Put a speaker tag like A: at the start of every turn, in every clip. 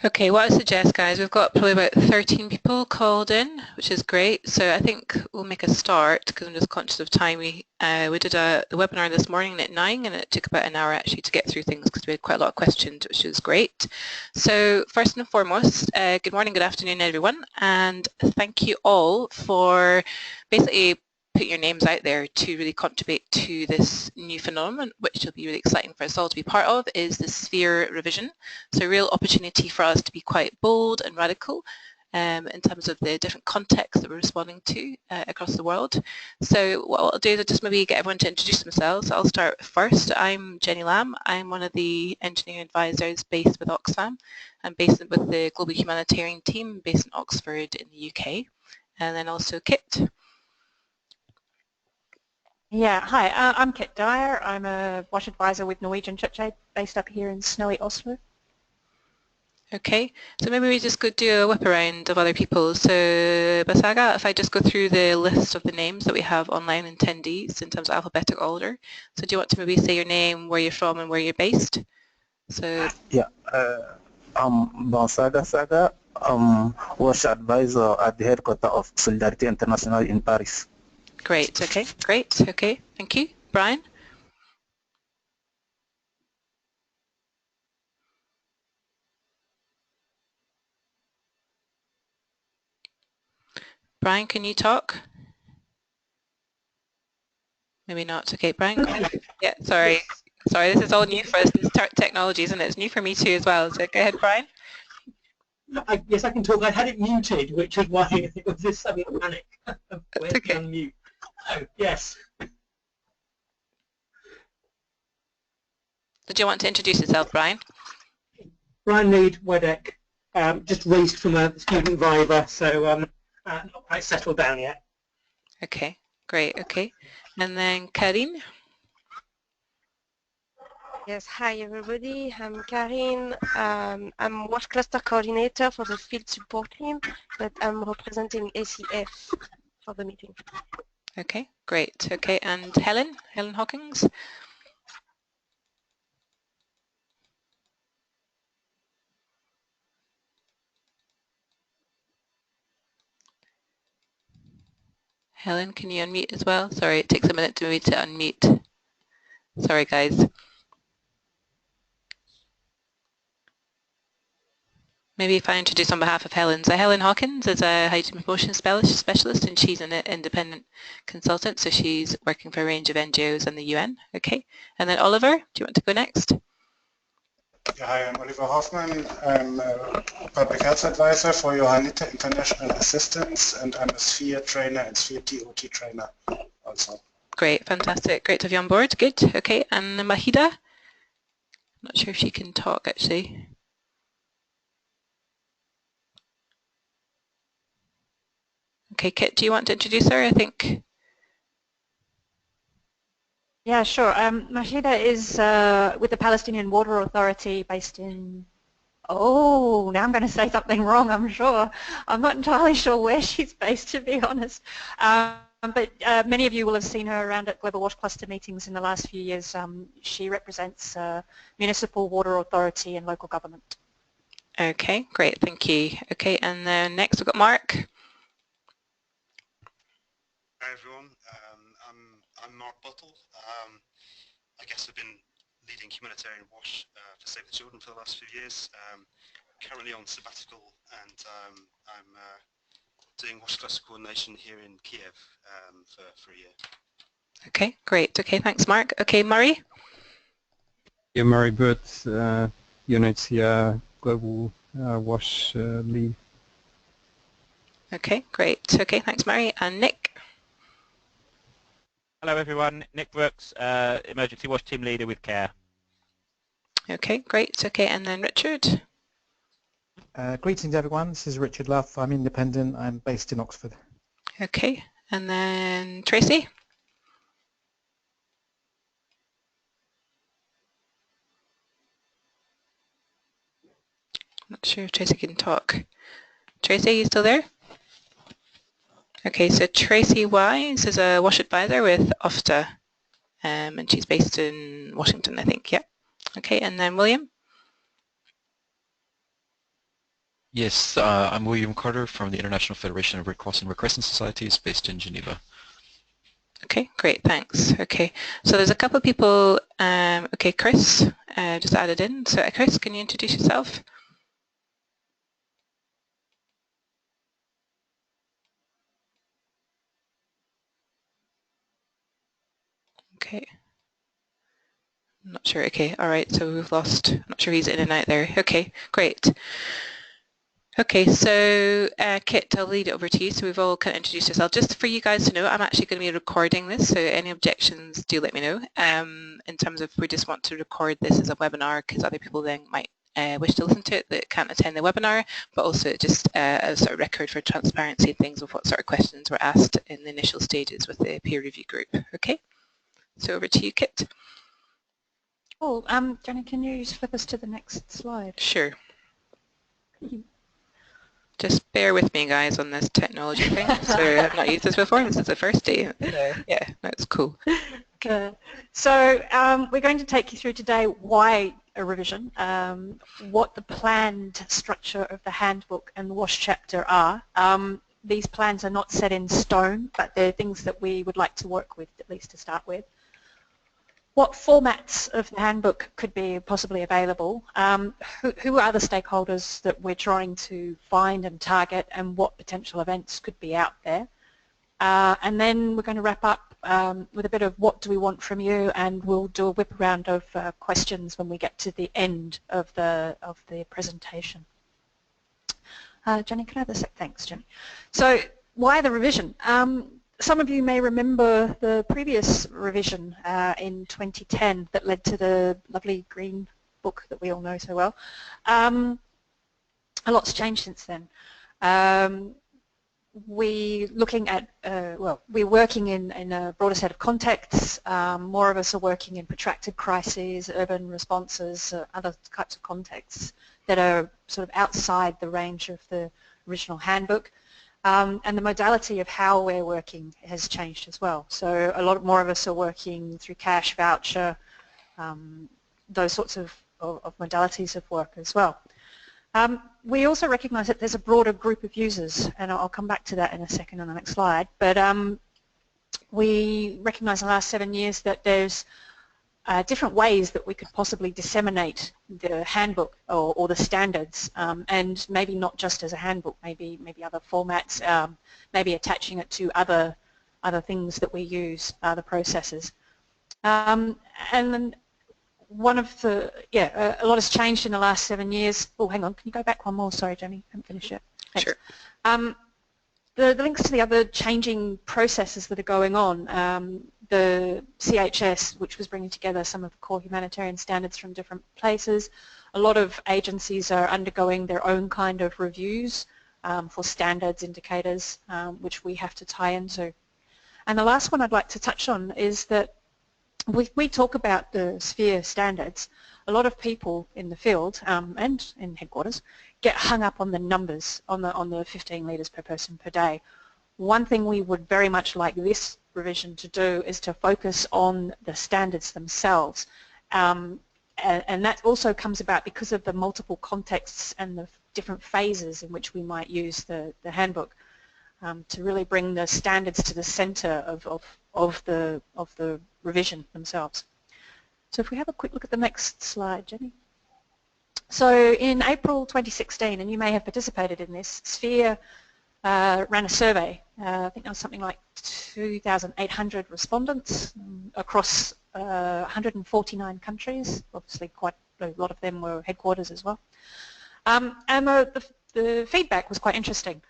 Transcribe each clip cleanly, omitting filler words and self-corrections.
A: Okay, what I suggest, guys, we've got probably about 13 people called in, which is great. So I think we'll make a start because I'm just conscious of time. We did the webinar this morning at 9 and it took about an hour actually to get through things because we had quite a lot of questions, which was great. So first and foremost, good morning, good afternoon, everyone, and thank you all for basically put your names out there to really contribute to this new phenomenon, which will be really exciting for us all to be part of, is the sphere revision. So a real opportunity for us to be quite bold and radical in terms of the different contexts that we're responding to across the world. So what I'll do is I'll just maybe get everyone to introduce themselves. I'll start first. I'm Jenny Lamb. I'm one of the engineering advisors based with Oxfam. I'm based with the Global Humanitarian team based in Oxford in the UK. And then also Kit.
B: Yeah, hi, I'm Kit Dyer. I'm a WASH advisor with Norwegian Church Aid based up here in snowy Oslo.
A: Okay, so maybe we just could do a whip around of other people. So Basaga, if I just go through the list of the names that we have online attendees in terms of alphabetical order. So do you want to maybe say your name, where you're from and where you're based? So
C: yeah, I'm Basaga Saga. WASH advisor at the headquarters of Solidarity International in Paris.
A: Great, okay, thank you. Brian? Brian, can you talk? Maybe not. Okay, Brian, go ahead. Yeah, sorry. Sorry, this is all new for us, this technology, isn't it? It's new for me too as well. So go ahead, Brian.
D: Yes, I can talk. I had it muted, which is why it was this sudden panic. Where's
A: okay.
D: the unmute? Oh, yes.
A: Did you want to introduce yourself, Brian?
D: Brian Mead, Wedek, just released from a student viva, so not quite settled down yet.
A: Okay, great, okay. And then Karin?
E: Yes, hi everybody, I'm Karin. I'm WASH Cluster Coordinator for the Field Support Team, but I'm representing ACF for the meeting.
A: Okay, great. Okay, and Helen Hawkins? Helen, can you unmute as well? Sorry, it takes a minute to maybe to unmute. Sorry, guys. Maybe if I introduce on behalf of Helen. So Helen Hawkins is a hygiene promotion specialist and she's an independent consultant, so she's working for a range of NGOs and the UN. Okay, and then Oliver, do you want to go next?
F: Yeah, hi, I'm Oliver Hoffman. I'm a public health advisor for Humanitarian International Assistance, and I'm a sphere trainer and sphere TOT trainer also.
A: Great, fantastic. Great to have you on board. Good. Okay, and Mahida? I'm not sure if she can talk actually. Okay, Kit, do you want to introduce her? I think.
B: Yeah, sure. Mahida is with the Palestinian Water Authority based in, now I'm going to say something wrong, I'm sure. I'm not entirely sure where she's based, to be honest. But many of you will have seen her around at Global WASH Cluster meetings in the last few years. She represents municipal water authority and local government.
A: Okay, great, thank you. Okay, and then next we've got Mark.
G: Hi everyone, I'm Mark Buttle. I guess I've been leading humanitarian WASH for Save the Children for the last few years. Currently on sabbatical, and I'm doing WASH cluster coordination here in Kiev for a year.
A: Okay, great. Okay, thanks Mark. Okay, Murray?
H: Yeah, Murray Bird, UNHCR Global WASH lead.
A: Okay, great. Okay, thanks Murray. And Nick?
I: Hello everyone, Nick Brooks, Emergency WASH Team Leader with CARE.
A: Okay, great. Okay, and then Richard?
J: Greetings everyone, this is Richard Luff. I'm independent, I'm based in Oxford.
A: Okay, and then Tracy? Not sure if Tracy can talk. Tracy, are you still there? Okay, so Tracy Wise is a WASH advisor with OFTA, and she's based in Washington, I think, yeah. Okay, and then William?
K: Yes, I'm William Carter from the International Federation of Red Cross and Red Crescent Societies based in Geneva.
A: Okay, great, thanks. Okay, so there's a couple of people, okay, Chris just added in. So Chris, can you introduce yourself? Okay. I'm not sure. Okay, all right, so we've lost, I'm not sure he's in and out there. Okay, great. Okay, so Kit, I'll lead it over to you. So we've all kind of introduced ourselves. Just for you guys to know, I'm actually going to be recording this, so any objections, do let me know. In terms of we just want to record this as a webinar because other people then might wish to listen to it that can't attend the webinar, but also just a sort of record for transparency and things of what sort of questions were asked in the initial stages with the peer review group. Okay, so over to you, Kit.
B: Cool. Jenny, can you flip us to the next slide?
A: Sure. Just bear with me, guys, on this technology thing. So I've not used this before. This is the first day. Yeah, that's cool.
B: So we're going to take you through today why a revision, what the planned structure of the handbook and the WASH chapter are. These plans are not set in stone, but they're things that we would like to work with, at least to start with. What formats of the handbook could be possibly available? Who are the stakeholders that we're trying to find and target, and what potential events could be out there? And then we're going to wrap up with a bit of what do we want from you, and we'll do a whip around of questions when we get to the end of the presentation. Jenny, can I have a sec? Thanks, Jenny. So why the revision? Some of you may remember the previous revision in 2010 that led to the lovely green book that we all know so well. A lot's changed since then. We're looking at, well, we're working in a broader set of contexts. More of us are working in protracted crises, urban responses, other types of contexts that are sort of outside the range of the original handbook. And the modality of how we're working has changed as well. So a lot more of us are working through cash, voucher, those sorts of modalities of work as well. We also recognise that there's a broader group of users, and I'll come back to that in a second on the next slide, but we recognise in the last 7 years that there's different ways that we could possibly disseminate the handbook or the standards, and maybe not just as a handbook, maybe other formats, maybe attaching it to other things that we use, other processes. And then one of the, a lot has changed in the last 7 years. Oh, hang on, can you go back one more? Sorry, Jenny, I haven't finished yet. Thanks. Sure. The links to the other changing processes that are going on, the CHS, which was bringing together some of the core humanitarian standards from different places. A lot of agencies are undergoing their own kind of reviews for standards indicators, which we have to tie into. And the last one I'd like to touch on is that we talk about the sphere standards. A lot of people in the field and in headquarters get hung up on the numbers, on the 15 litres per person per day. One thing we would very much like this revision to do is to focus on the standards themselves. And that also comes about because of the multiple contexts and the different phases in which we might use the handbook to really bring the standards to the centre of the revision themselves. So if we have a quick look at the next slide, Jenny. So in April 2016, and you may have participated in this, Sphere ran a survey. I think there was something like 2,800 respondents across 149 countries. Obviously quite a lot of them were headquarters as well. And the feedback was quite interesting.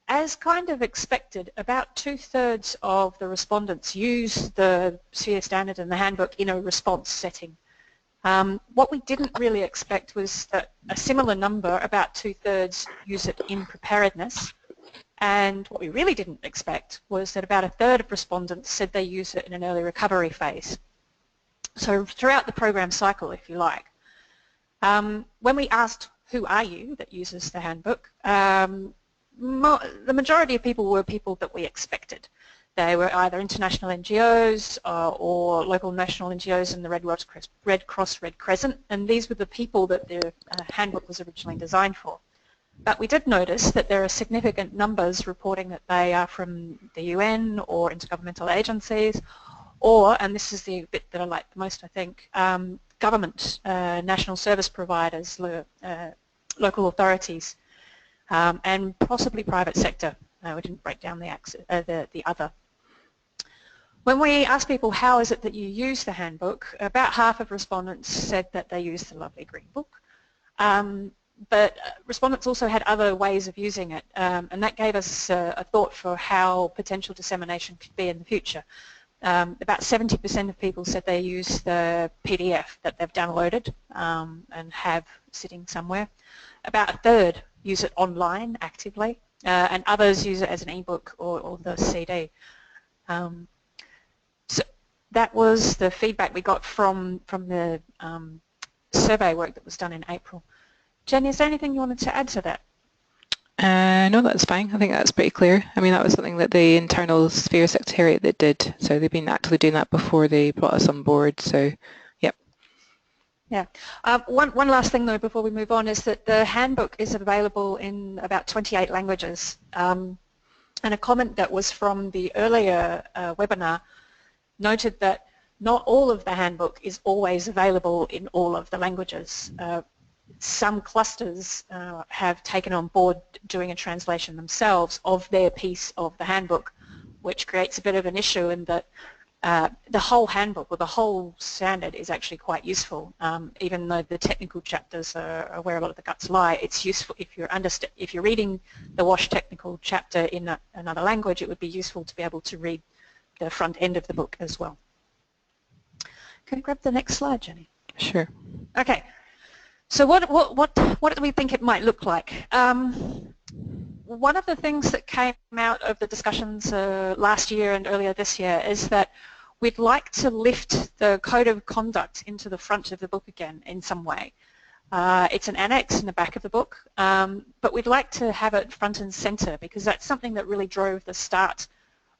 B: As kind of expected, about 2/3 of the respondents use the Sphere standard and the handbook in a response setting. What we didn't really expect was that a similar number, about 2/3, use it in preparedness. And what we really didn't expect was that about 1/3 of respondents said they use it in an early recovery phase. So throughout the program cycle, if you like. When we asked who are you that uses the handbook, the majority of people were people that we expected. They were either international NGOs or local national NGOs and the Red Cross, Red Crescent, and these were the people that the handbook was originally designed for. But we did notice that there are significant numbers reporting that they are from the UN or intergovernmental agencies, or, and this is the bit that I like the most, I think, government, national service providers, local authorities, and possibly private sector. We didn't break down the other. When we asked people how is it that you use the handbook, about half of respondents said that they use the lovely green book. But respondents also had other ways of using it, and that gave us a thought for how potential dissemination could be in the future. About 70% of people said they use the PDF that they've downloaded and have sitting somewhere. About a third use it online actively, and others use it as an ebook or the CD. So that was the feedback we got from the survey work that was done in April. Jenny, is there anything you wanted to add to that?
A: No, that's fine. I think that's pretty clear. I mean, that was something that the internal sphere secretariat that did. So they've been actively doing that before they brought us on board. So, yep.
B: Yeah. One last thing, though, before we move on, is that the handbook is available in about 28 languages. And a comment that was from the earlier webinar noted that not all of the handbook is always available in all of the languages. Some clusters have taken on board doing a translation themselves of their piece of the handbook, which creates a bit of an issue in that the whole handbook or the whole standard is actually quite useful. Even though the technical chapters are where a lot of the guts lie, it's useful if you're reading the WASH technical chapter in another language. It would be useful to be able to read the front end of the book as well. Can you grab the next slide, Jenny?
A: Sure.
B: Okay. So what do we think it might look like? One of the things that came out of the discussions last year and earlier this year is that we'd like to lift the code of conduct into the front of the book again in some way. It's an annex in the back of the book, but we'd like to have it front and center because that's something that really drove the start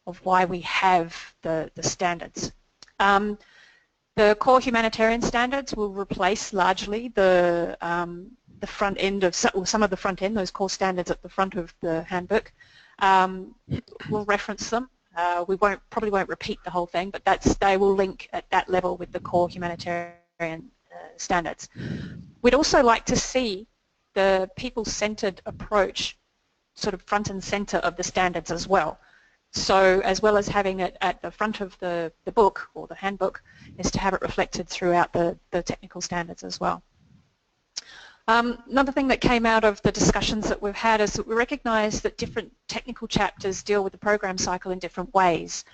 B: of why we have the standards. The core humanitarian standards will replace largely the front end of, or some of the front end, those core standards at the front of the handbook. We'll reference them. We probably won't repeat the whole thing, but they will link at that level with the core humanitarian standards. We'd also like to see the people-centered approach sort of front and center of the standards as well. So as well as having it at the front of the book or the handbook, is to have it reflected throughout the technical standards as well. Another thing that came out of the discussions that we've had is that we recognise that different technical chapters deal with the program cycle in different ways.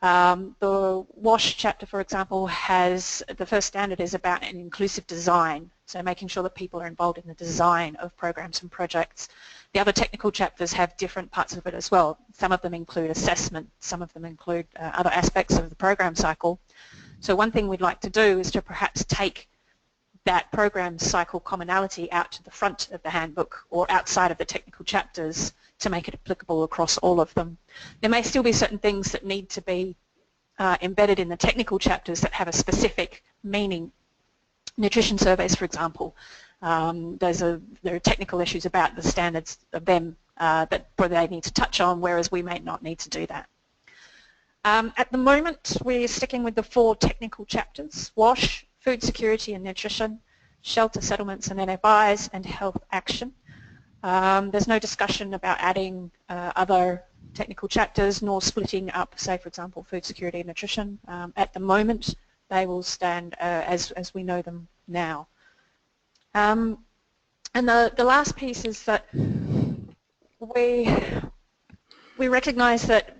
B: The WASH chapter, for example, has the first standard is about an inclusive design, so making sure that people are involved in the design of programs and projects. The other technical chapters have different parts of it as well. Some of them include assessment, some of them include other aspects of the program cycle. So one thing we'd like to do is to perhaps take that program cycle commonality out to the front of the handbook or outside of the technical chapters to make it applicable across all of them. There may still be certain things that need to be embedded in the technical chapters that have a specific meaning. Nutrition surveys, for example, there are technical issues about the standards of them that they need to touch on, whereas we may not need to do that. At the moment, we're sticking with the 4 technical chapters: WASH, food security and nutrition, shelter settlements and NFIs, and health action. There's no discussion about adding other technical chapters nor splitting up, say, for example, food security and nutrition. At the moment, they will stand as we know them now. And the last piece is that we recognise that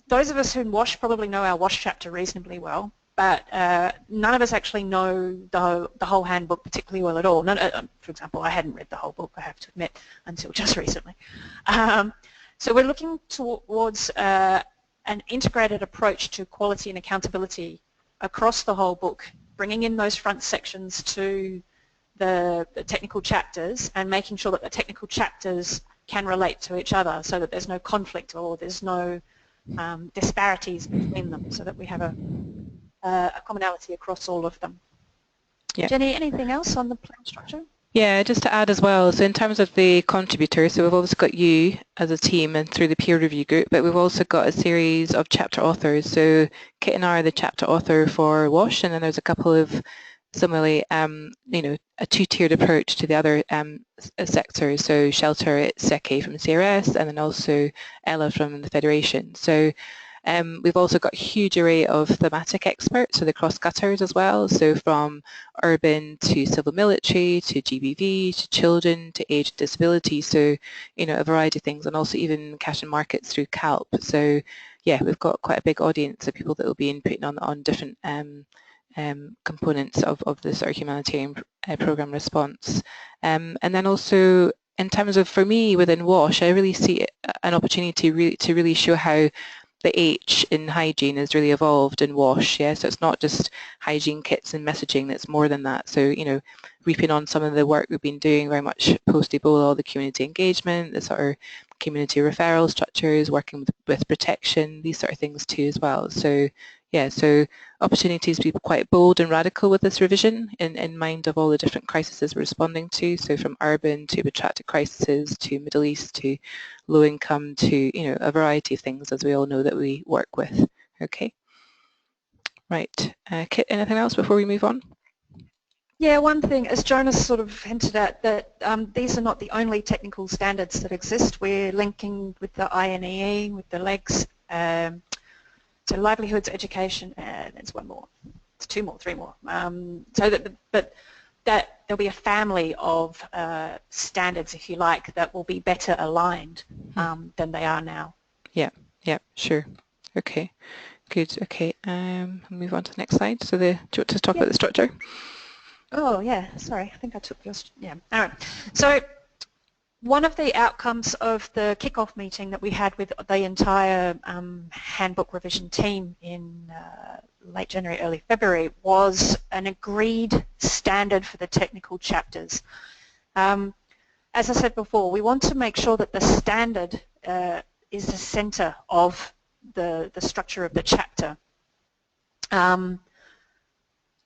B: those of us who WASH probably know our WASH chapter reasonably well, but none of us actually know the whole handbook particularly well at all. For example, I hadn't read the whole book, I have to admit, until just recently. So we're looking towards an integrated approach to quality and accountability across the whole book, bringing in those front sections to the technical chapters and making sure that the technical chapters can relate to each other so that there's no conflict or there's no disparities between them, so that we have a commonality across all of them.
A: Yeah.
B: Jenny, anything else on the plan structure?
A: Yeah, just to add as well, so in terms of the contributors, so we've obviously got you as a team and through the peer review group, but we've also got a series of chapter authors. So Kit and I are the chapter author for WASH, and then there's a couple of similarly, you know, a two-tiered approach to the other sectors. So Shelter, it's Seki from CRS, and then also Ella from the Federation. So we've also got a huge array of thematic experts, so the cross-cutters as well, so from urban to civil military to GBV to children to age and disability, so you know, a variety of things, and also even cash and markets through CALP. So yeah, we've got quite a big audience of people that will be inputting on different components of the sort of humanitarian program response. And then also in terms of, for me within WASH, I really see an opportunity to really show how the H in hygiene has really evolved in WASH, yeah, so it's not just hygiene kits and messaging, it's more than that. So, you know, reaping on some of the work we've been doing very much post-Ebola, all the community engagement, the sort of community referral structures, working with protection, these sort of things too as well. So, yeah, so opportunities to be quite bold and radical with this revision in mind of all the different crises we're responding to, so from urban to protracted crises to Middle East to low income to, you know, a variety of things, as we all know that we work with. Okay. Right. Kit, anything else before we move on?
B: Yeah, one thing, as Jonas sort of hinted at, that these are not the only technical standards that exist. We're linking with the INEE, with the legs, to livelihoods, education, and there's one more. It's two more, three more. So that there'll be a family of standards, if you like, that will be better aligned than they are now.
A: Yeah, yeah, sure. Okay, good. Okay, move on to the next slide. So do you want to talk about the structure?
B: Oh yeah, sorry, I think I took yours. Yeah, all right. So one of the outcomes of the kickoff meeting that we had with the entire handbook revision team in late January, early February was an agreed standard for the technical chapters. As I said before, we want to make sure that the standard is the center of the structure of the chapter.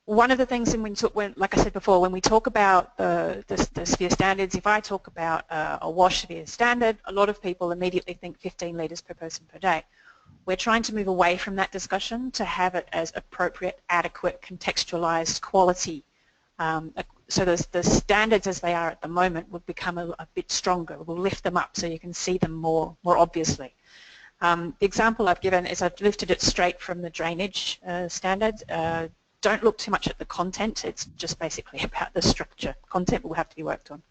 B: One of the things like I said before, when we talk about the sphere standards, if I talk about a WASH sphere standard, a lot of people immediately think 15 litres per person per day. We're trying to move away from that discussion to have it as appropriate, adequate, contextualised quality. So the standards as they are at the moment would become a bit stronger. We'll lift them up so you can see them more obviously. The example I've given is I've lifted it straight from the drainage standard. Don't look too much at the content, it's just basically about the structure. Content will have to be worked on.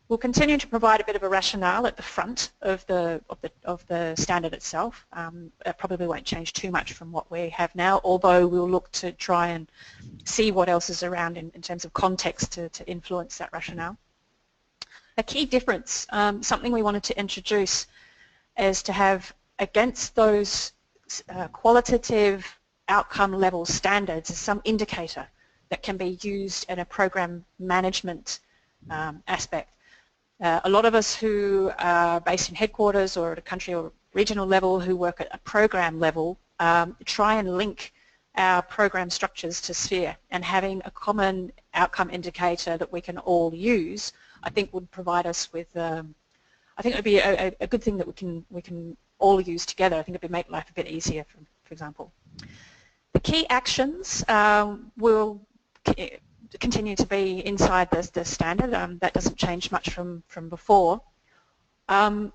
B: We'll continue to provide a bit of a rationale at the front of the standard itself. It probably won't change too much from what we have now, although we'll look to try and see what else is around in terms of context to influence that rationale. A key difference, something we wanted to introduce, is to have against those qualitative outcome level standards is some indicator that can be used in a program management aspect. A lot of us who are based in headquarters or at a country or regional level who work at a program level try and link our program structures to sphere, and having a common outcome indicator that we can all use, I think would provide us with, I think it would be a good thing that we can all use together. I think it would make life a bit easier, for example. The key actions will continue to be inside the standard. That doesn't change much from before. And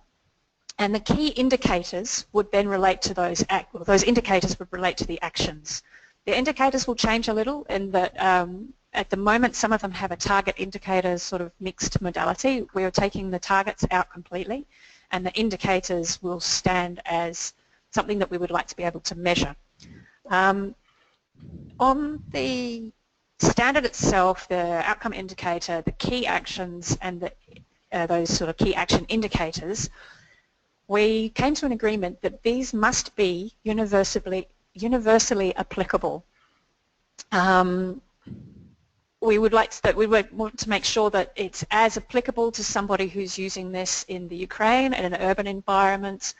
B: the key indicators would then relate to those indicators would relate to the actions. The indicators will change a little in that at the moment some of them have a target indicator sort of mixed modality. We are taking the targets out completely, and the indicators will stand as something that we would like to be able to measure. On the standard itself, the outcome indicator, the key actions, and those sort of key action indicators, we came to an agreement that these must be universally applicable. We would want to make sure that it's as applicable to somebody who's using this in the Ukraine in an urban environment,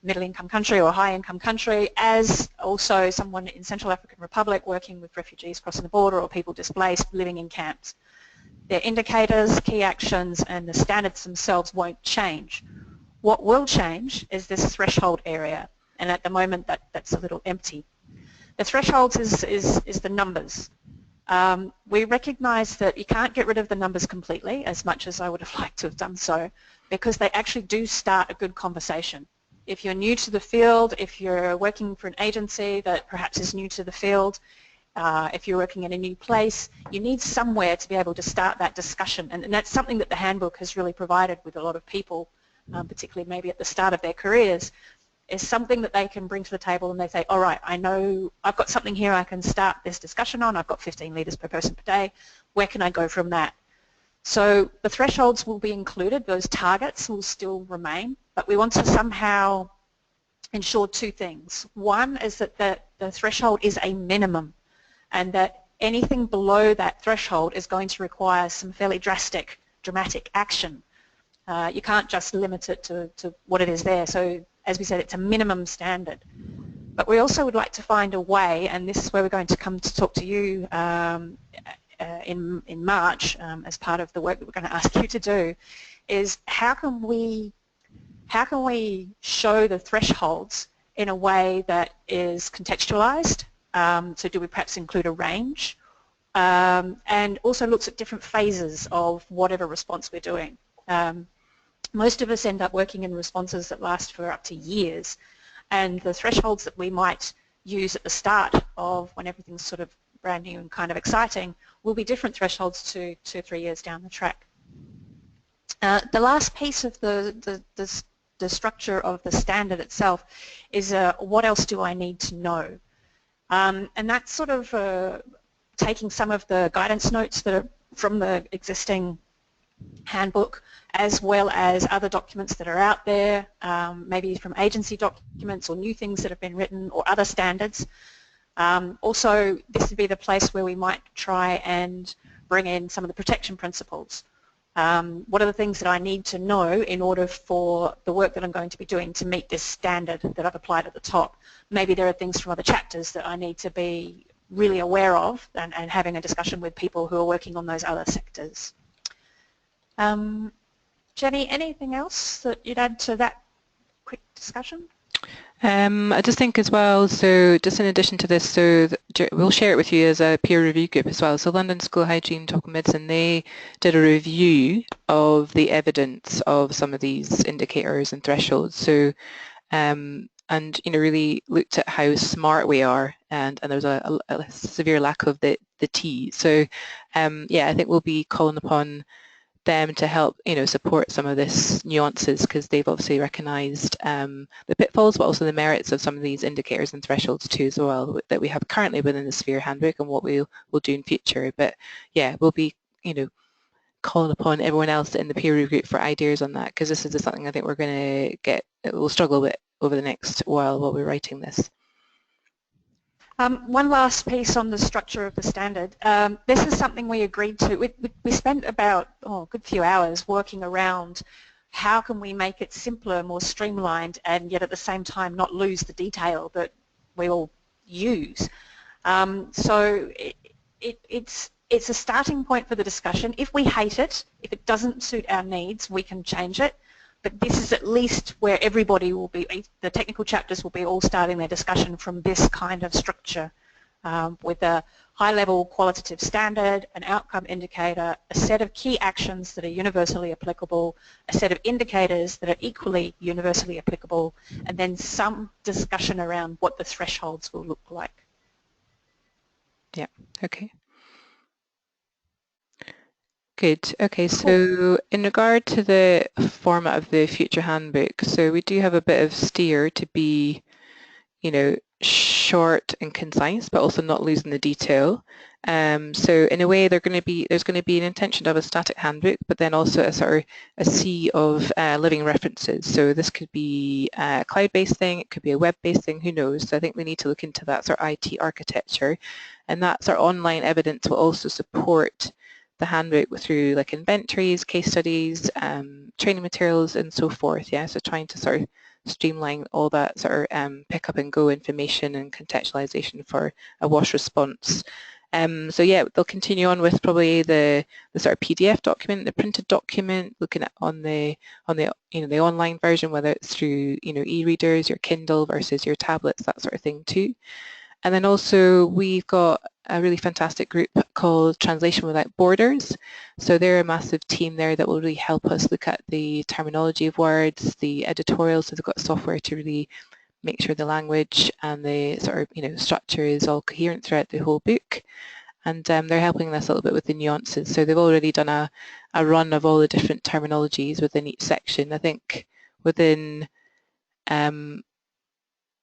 B: middle-income country or high-income country, as also someone in Central African Republic working with refugees crossing the border or people displaced living in camps. Their indicators, key actions, and the standards themselves won't change. What will change is this threshold area, and at the moment that's a little empty. The thresholds is the numbers. We recognise that you can't get rid of the numbers completely, as much as I would have liked to have done so, because they actually do start a good conversation. If you're new to the field, if you're working for an agency that perhaps is new to the field, if you're working in a new place, you need somewhere to be able to start that discussion, and that's something that the handbook has really provided with a lot of people, particularly maybe at the start of their careers, is something that they can bring to the table and they say, all right, I know I've got something here I can start this discussion on, I've got 15 litres per person per day, where can I go from that? So the thresholds will be included, those targets will still remain, but we want to somehow ensure two things. One is that the threshold is a minimum, and that anything below that threshold is going to require some fairly dramatic action. You can't just limit it to what it is there. So as we said, it's a minimum standard. But we also would like to find a way, and this is where we're going to come to talk to you in March as part of the work that we're going to ask you to do, is how can we show the thresholds in a way that is contextualized? So do we perhaps include a range? And also looks at different phases of whatever response we're doing. Most of us end up working in responses that last for up to years, and the thresholds that we might use at the start of when everything's sort of brand new and kind of exciting will be different thresholds 2 or 3 years down the track. The last piece of the structure of the standard itself is what else do I need to know? And that's sort of taking some of the guidance notes that are from the existing handbook, as well as other documents that are out there, maybe from agency documents or new things that have been written or other standards. Also, this would be the place where we might try and bring in some of the protection principles. What are the things that I need to know in order for the work that I'm going to be doing to meet this standard that I've applied at the top? Maybe there are things from other chapters that I need to be really aware of, and having a discussion with people who are working on those other sectors. Jenny, anything else that you'd add to that quick discussion?
A: I just think as well, so just in addition to this, so we'll share it with you as a peer review group as well. So London School of Hygiene, Tropical Medicine, they did a review of the evidence of some of these indicators and thresholds. So, and really looked at how smart we are, and there's a severe lack of the T. So, yeah, I think we'll be calling upon them to help, support some of this nuances, because they've obviously recognised the pitfalls, but also the merits of some of these indicators and thresholds too as well, that we have currently within the Sphere handbook and what we'll do in future. But yeah, we'll be, calling upon everyone else in the peer review group for ideas on that, because this is just something I think we're going to we'll struggle with over the next while we're writing this.
B: One last piece on the structure of the standard. This is something we agreed to. We spent about a good few hours working around how can we make it simpler, more streamlined, and yet at the same time not lose the detail that we all use. So it's a starting point for the discussion. If we hate it, if it doesn't suit our needs, we can change it. But this is at least where everybody will be, the technical chapters will be all starting their discussion from this kind of structure, with a high-level qualitative standard, an outcome indicator, a set of key actions that are universally applicable, a set of indicators that are equally universally applicable, and then some discussion around what the thresholds will look like.
A: Yeah, okay. Good. Okay, so in regard to the format of the future handbook, so we do have a bit of steer to be, short and concise, but also not losing the detail. So in a way, there's going to be an intention to have a static handbook, but then also a sea of living references. So this could be a cloud-based thing, it could be a web-based thing, who knows? So I think we need to look into that sort of IT architecture, and that sort of online evidence will also support the handbook through like inventories, case studies, training materials, and so forth. Yeah, so trying to sort of streamline all that sort of pick up and go information and contextualization for a WASH response. So yeah, they'll continue on with probably the sort of PDF document, the printed document, looking at on the the online version, whether it's through e-readers, your Kindle versus your tablets, that sort of thing too. And then also we've got a really fantastic group called Translation Without Borders. So they're a massive team there that will really help us look at the terminology of words, the editorial, so they've got software to really make sure the language and the sort of structure is all coherent throughout the whole book. And they're helping us a little bit with the nuances. So they've already done a run of all the different terminologies within each section. I think within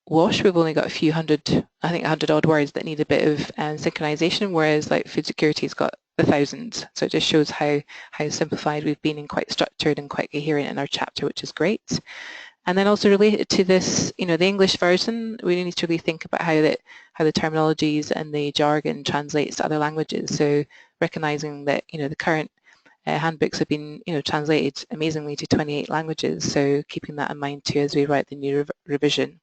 A: WASH we've only got a few hundred, I think 100 odd words that need a bit of synchronization, whereas like food security's got the thousands. So it just shows how simplified we've been and quite structured and quite coherent in our chapter, which is great. And then also related to this, the English version, we need to really think about how the terminologies and the jargon translates to other languages. So recognizing that, the current handbooks have been, translated amazingly to 28 languages. So keeping that in mind too as we write the new revision.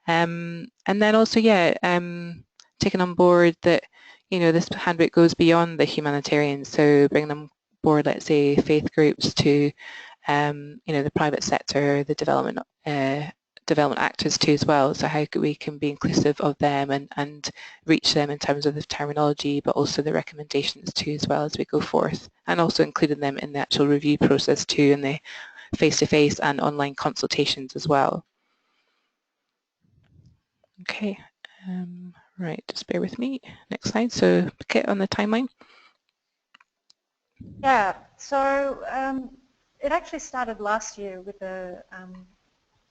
A: And then also, taking on board that, this handbook goes beyond the humanitarians. So bringing on board, let's say, faith groups to the private sector, the development actors too as well. So how we can be inclusive of them and reach them in terms of the terminology, but also the recommendations too as well as we go forth, and also including them in the actual review process too, and the face-to-face and online consultations as well. Okay, right, just bear with me. Next slide. So Kit, on the timeline.
B: Yeah, so it actually started last year with the,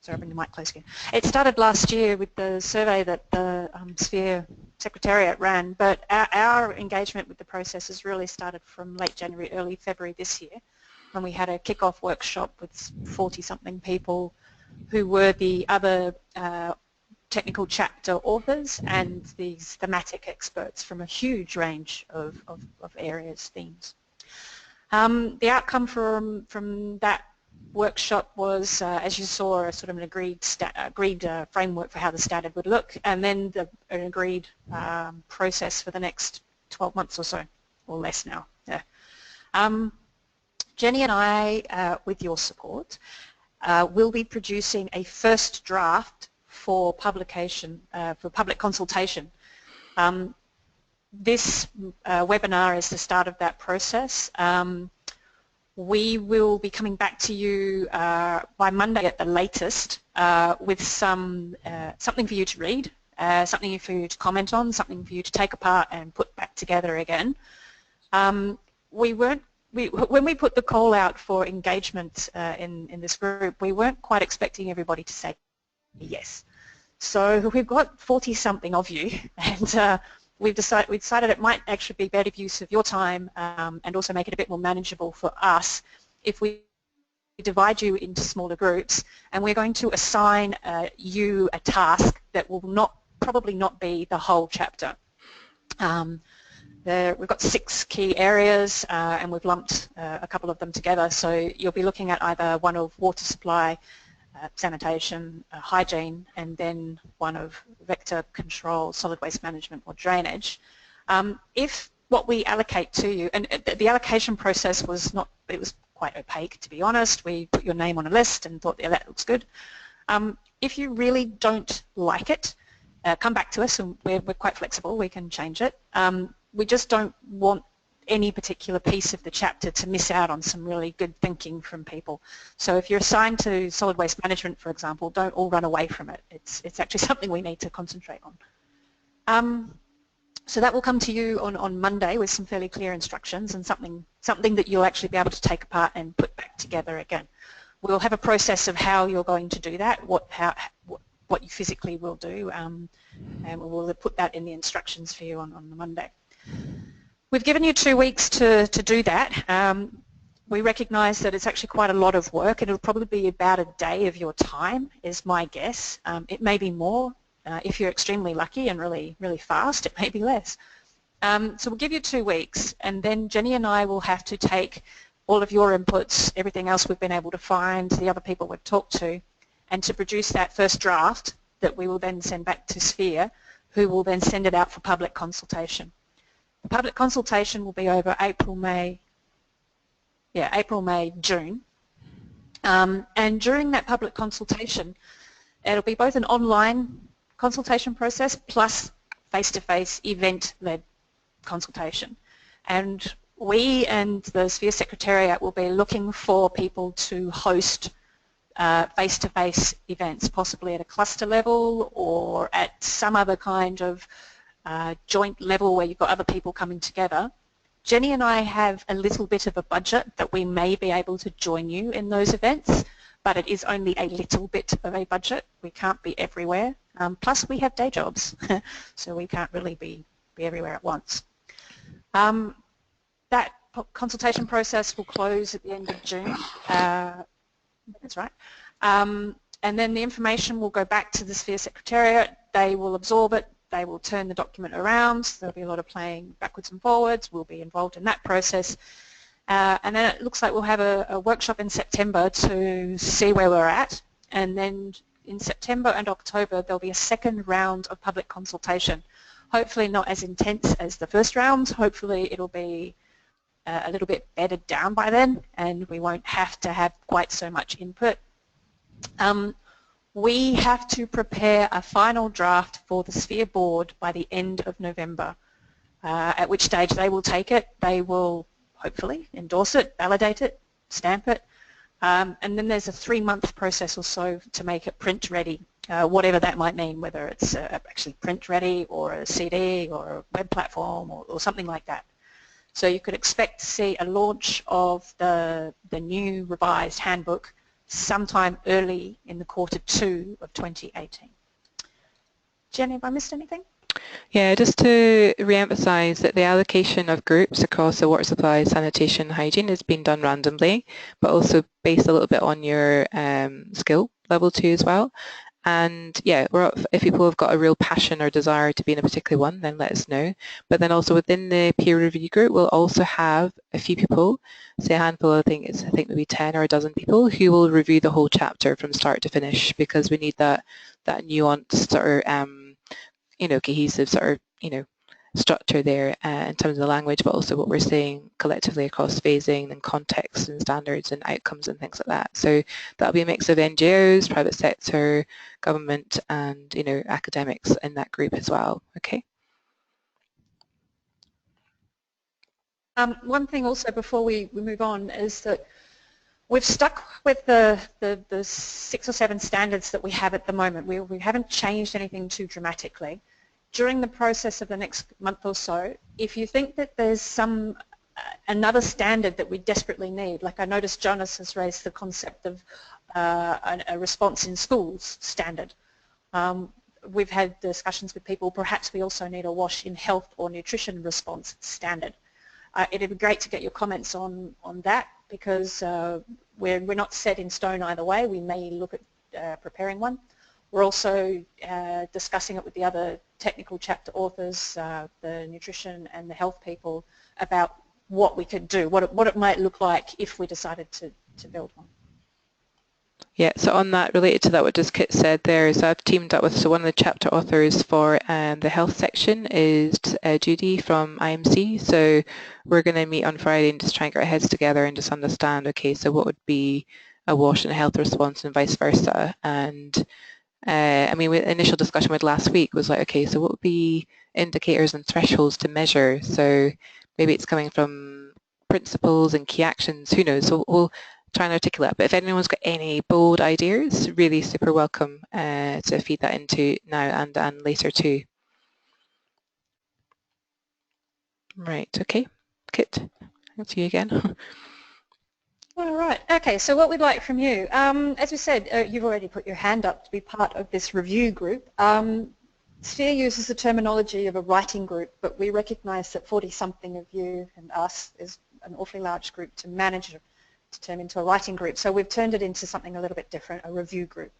B: sorry, I'll bring the mic close again. It started last year with the survey that the Sphere Secretariat ran, but our engagement with the process has really started from late January, early February this year, when we had a kick-off workshop with 40-something people who were the other technical chapter authors and these thematic experts from a huge range of areas, themes. The outcome from that workshop was, as you saw, a sort of an agreed framework for how the standard would look, and then an agreed process for the next 12 months or so, or less now. Yeah. Jenny and I, with your support, will be producing a first draft for publication, for public consultation. This webinar is the start of that process. We will be coming back to you by Monday at the latest with something for you to read, something for you to comment on, something for you to take apart and put back together again. When we put the call out for engagement in this group, we weren't quite expecting everybody to say yes. So we've got 40-something of you, and we decided it might actually be better use of your time and also make it a bit more manageable for us if we divide you into smaller groups, and we're going to assign you a task that will probably not be the whole chapter. We've got 6 key areas and we've lumped a couple of them together, so you'll be looking at either one of water supply, sanitation, hygiene, and then one of vector control, solid waste management or drainage. If what we allocate to you, and the allocation process was it was quite opaque, to be honest. We put your name on a list and thought, yeah, that looks good. If you really don't like it, come back to us, and we're quite flexible, we can change it. We just don't want any particular piece of the chapter to miss out on some really good thinking from people. So if you're assigned to solid waste management, for example, don't all run away from it. It's actually something we need to concentrate on. So that will come to you on Monday with some fairly clear instructions and something that you'll actually be able to take apart and put back together again. We'll have a process of how you're going to do that, what you physically will do, and we'll put that in the instructions for you on the Monday. We've given you 2 weeks to do that. We recognise that it's actually quite a lot of work. It'll probably be about a day of your time, is my guess. It may be more. If you're extremely lucky and really, really fast, it may be less. So we'll give you 2 weeks, and then Jenny and I will have to take all of your inputs, everything else we've been able to find, the other people we've talked to, and to produce that first draft that we will then send back to Sphere, who will then send it out for public consultation. The public consultation will be over April, May, June. And during that public consultation, it'll be both an online consultation process plus face-to-face event-led consultation. And we and the Sphere Secretariat will be looking for people to host face-to-face events, possibly at a cluster level or at some other kind of joint level where you've got other people coming together. Jenny and I have a little bit of a budget that we may be able to join you in those events, but it is only a little bit of a budget. We can't be everywhere. Plus we have day jobs, so we can't really be everywhere at once. That consultation process will close at the end of June. That's right. And then the information will go back to the Sphere Secretariat. They will absorb it. They will turn the document around. There'll be a lot of playing backwards and forwards. We'll be involved in that process. And then it looks like we'll have a workshop in September to see where we're at. And then in September and October, there'll be a second round of public consultation. Hopefully not as intense as the first round. Hopefully it'll be a little bit bedded down by then, and we won't have to have quite so much input. We have to prepare a final draft for the Sphere board by the end of November, at which stage they will take it, they will hopefully endorse it, validate it, stamp it, and then there's a 3-month process or so to make it print ready, whatever that might mean, whether it's actually print ready or a CD or a web platform or something like that. So you could expect to see a launch of the new revised handbook sometime early in the Q2 of 2018. Jenny, have I missed anything?
A: Yeah, just to re-emphasise that the allocation of groups across the water supply, sanitation, hygiene is being done randomly, but also based a little bit on your skill level too as well. And yeah, if people have got a real passion or desire to be in a particular one, then let us know. But then also within the peer review group, we'll also have a few people, say a handful, I think maybe 10 or a dozen people, who will review the whole chapter from start to finish, because we need that nuanced sort of cohesive sort of structure there in terms of the language, but also what we're saying collectively across phasing and context and standards and outcomes and things like that. So that'll be a mix of NGOs, private sector, government, and academics in that group as well. Okay.
B: One thing also before we move on is that we've stuck with the 6 or 7 standards that we have at the moment. We haven't changed anything too dramatically. During the process of the next month or so, if you think that there's another standard that we desperately need, like I noticed Jonas has raised the concept of a response in schools standard. We've had discussions with people, perhaps we also need a WASH in health or nutrition response standard. It'd be great to get your comments on that, because we're not set in stone either way. We may look at preparing one. We're also discussing it with the other technical chapter authors, the nutrition and the health people, about what we could do, what it might look like if we decided to build one.
A: Yeah, so on that, related to that what just Kit said there, is I've teamed up with, so one of the chapter authors for the health section is Judy from IMC, so we're going to meet on Friday and just try and get our heads together and just understand, okay, so what would be a WASH and a health response and vice versa. And I mean, initial discussion with last week was like, okay, so what would be indicators and thresholds to measure? So maybe it's coming from principles and key actions, who knows? So we'll try and articulate it. But if anyone's got any bold ideas, really super welcome to feed that into now and later too. Right, okay. Kit, to you again.
B: All right. Okay, so what we'd like from you, as we said, you've already put your hand up to be part of this review group. Sphere uses the terminology of a writing group, but we recognise that 40-something of you and us is an awfully large group to manage, to turn into a writing group. So we've turned it into something a little bit different, a review group.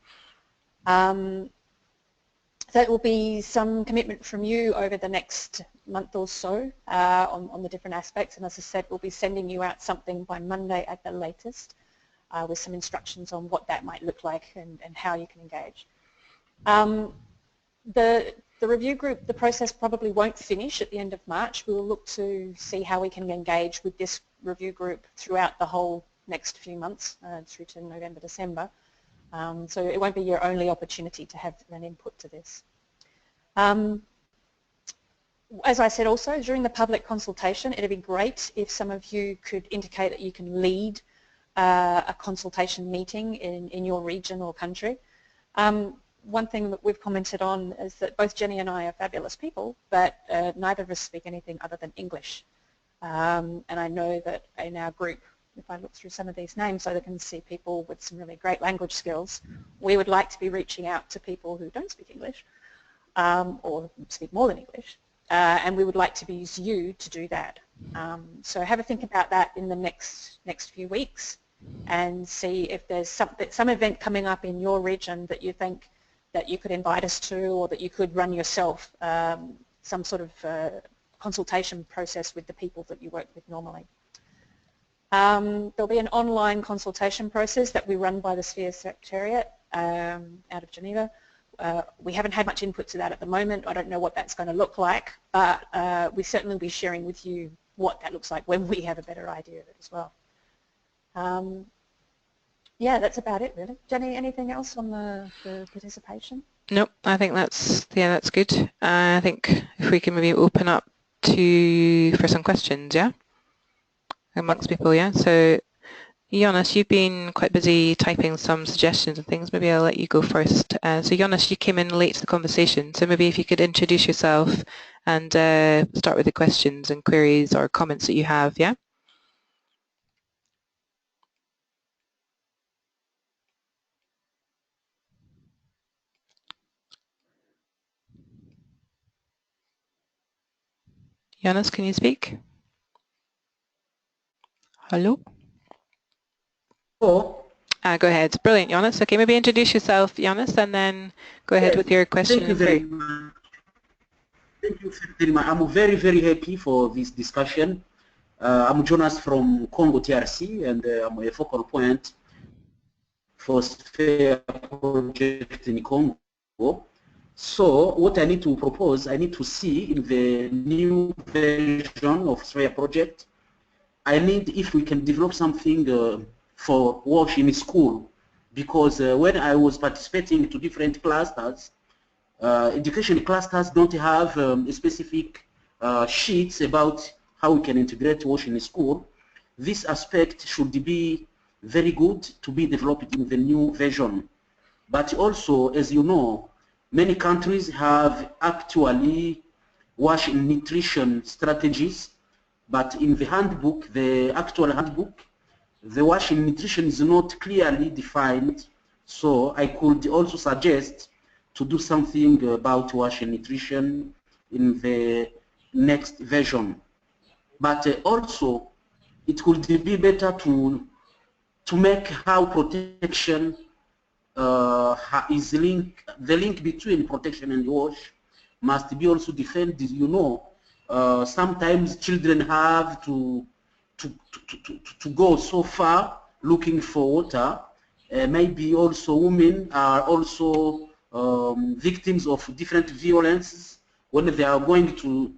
B: That will be some commitment from you over the next month or so on the different aspects, and as I said, we'll be sending you out something by Monday at the latest with some instructions on what that might look like and how you can engage. The the review group, the process probably won't finish at the end of March. We will look to see how we can engage with this review group throughout the whole next few months, through to November, December. So it won't be your only opportunity to have an input to this. As I said also, during the public consultation, it'd be great if some of you could indicate that you can lead a consultation meeting in your region or country. One thing that we've commented on is that both Jenny and I are fabulous people, but neither of us speak anything other than English. And I know that in our group, if I look through some of these names, I can see people with some really great language skills. We would like to be reaching out to people who don't speak English or speak more than English. And we would like to use you to do that. So have a think about that in the next few weeks and see if there's some event coming up in your region that you think that you could invite us to, or that you could run yourself, some sort of consultation process with the people that you work with normally. There'll be an online consultation process that we run by the Sphere Secretariat out of Geneva. We haven't had much input to that at the moment. I don't know what that's going to look like, but we certainly will be sharing with you what that looks like when we have a better idea of it as well. Yeah, that's about it really. Jenny, anything else on the participation?
A: Nope, I think that's good. I think if we can maybe open up for some questions, yeah, amongst people, yeah. So, Jonas, you've been quite busy typing some suggestions and things. Maybe I'll let you go first. So, Jonas, you came in late to the conversation, so maybe if you could introduce yourself and start with the questions and queries or comments that you have, yeah. Jonas, can you speak? Hello?
L: Oh.
A: Go ahead. Brilliant, Jonas. Okay, maybe introduce yourself, Jonas, and then go ahead with your question.
L: Thank you very much. Thank you very much. I'm very, very happy for this discussion. I'm Jonas from Congo TRC, and I'm a focal point for Sphere project in Congo. So what I need to propose, I need to see in the new version of Sphere project, I need if we can develop something for WASH in school, because when I was participating to different clusters, education clusters don't have specific sheets about how we can integrate WASH in school. This aspect should be very good to be developed in the new version. But also, as you know, many countries have actually WASH nutrition strategies, but in the handbook, the actual handbook, the WASH nutrition is not clearly defined. So I could also suggest to do something about WASH nutrition in the next version. But also, it could be better to make how protection is the link between protection and WASH must be also defended. You know, sometimes children have to go so far looking for water. Maybe also women are also victims of different violences when they are going to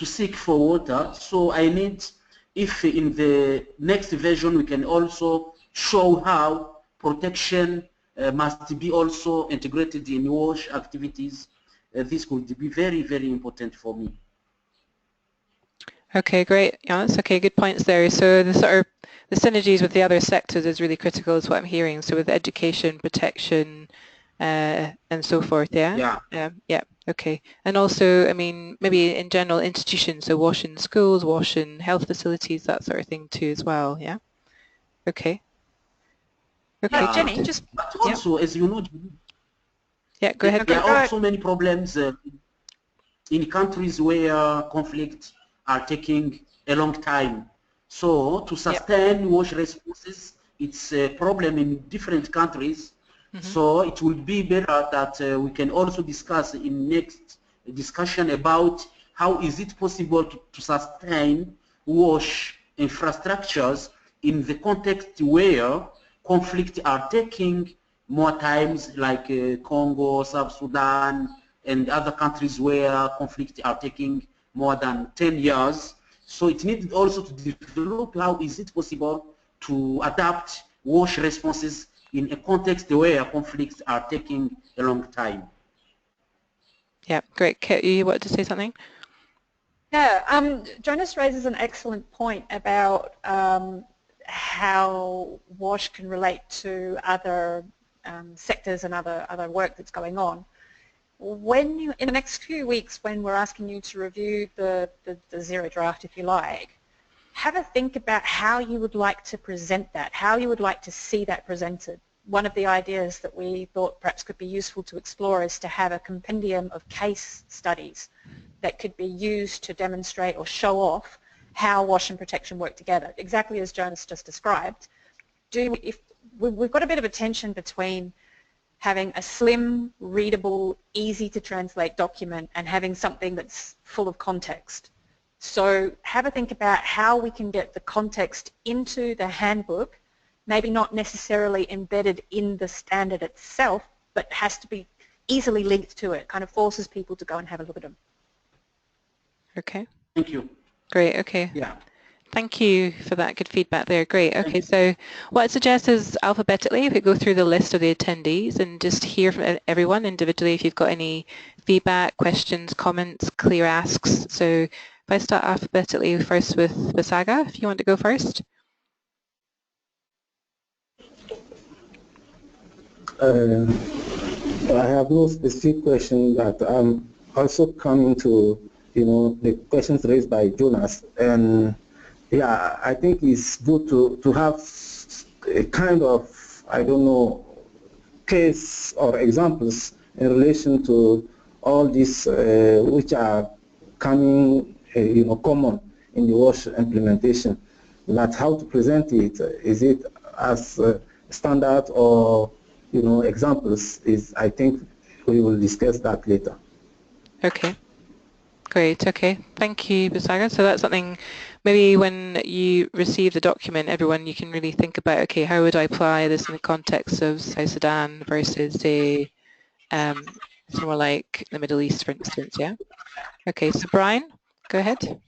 L: seek for water. So I need, if in the next version we can also show how protection must be also integrated in WASH activities, this could be very, very important for me.
A: Okay, great, Jonas. Okay, good points there. So the synergies with the other sectors is really critical, is what I'm hearing. So with education, protection, and so forth. Yeah. Yeah. Okay. And also, I mean, maybe in general institutions, so WASH in schools, WASH in health facilities, that sort of thing too, as well. Yeah. Okay. Okay.
B: Jenny, just.
L: But also, as you know,
A: yeah, go ahead.
L: There are also many problems in countries where conflict are taking a long time. So to sustain WASH responses, it's a problem in different countries. So it will be better that we can also discuss in next discussion about how is it possible to sustain WASH infrastructures in the context where conflicts are taking more times, like Congo, South Sudan, and other countries where conflicts are taking more than 10 years. So it needs also to develop how is it possible to adapt WASH responses in a context where conflicts are taking a long time.
A: Yeah, great. Kit, you wanted to say something?
B: Yeah, Jonas raises an excellent point about how WASH can relate to other sectors and other work that's going on. When you, in the next few weeks, when we're asking you to review the zero draft, if you like, have a think about how you would like to present that, how you would like to see that presented. One of the ideas that we thought perhaps could be useful to explore is to have a compendium of case studies that could be used to demonstrate or show off how WASH and protection work together, exactly as Jonas just described. We've got a bit of a tension between having a slim, readable, easy to translate document and having something that's full of context. So have a think about how we can get the context into the handbook, maybe not necessarily embedded in the standard itself, but has to be easily linked to it, kind of forces people to go and have a look at them.
A: Okay.
L: Thank you.
A: Great, okay.
L: Yeah.
A: Thank you for that good feedback there. Great. Okay, so what I'd suggest is alphabetically, if we go through the list of the attendees and just hear from everyone individually if you've got any feedback, questions, comments, clear asks. So if I start alphabetically first with Visaga, if you want to go first.
C: I have no specific question, but I'm also coming to, the questions raised by Jonas. And yeah, I think it's good to have a kind of, I don't know, case or examples in relation to all these which are coming, common in the WASH implementation. But how to present it? Is it as standard or, examples? I think we will discuss that later.
A: Okay. Great, okay. Thank you, Visaga. So that's something, maybe when you receive the document, everyone, you can really think about, okay, how would I apply this in the context of South Sudan versus, say, somewhere like the Middle East, for instance, yeah? Okay, so Brian, go ahead.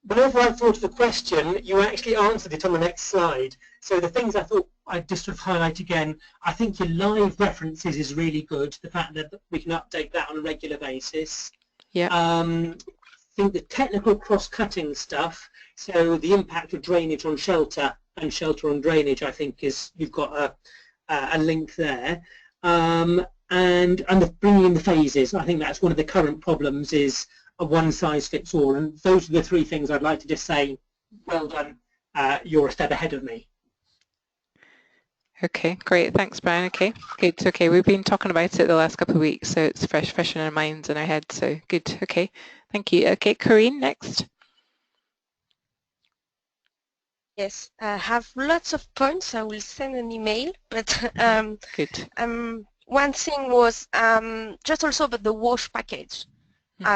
D: Whenever I thought of the question, you actually answered it on the next slide. So the things I thought I'd just sort of highlight again, I think your live references is really good, the fact that we can update that on a regular basis.
A: Yeah.
D: I think the technical cross-cutting stuff, so the impact of drainage on shelter and shelter on drainage, I think is, you've got a link there. And bringing in the phases, I think that's one of the current problems, is a one-size-fits-all. And those are the three things I'd like to just say, well done, you're a step ahead of me.
A: Okay, great. Thanks, Brian. Okay, good. Okay, we've been talking about it the last couple of weeks, so it's fresh in our minds and our heads, so good. Okay, thank you. Okay, Corinne, next.
E: Yes, I have lots of points. I will send an email, but
A: good.
E: One thing was just also about the WASH package,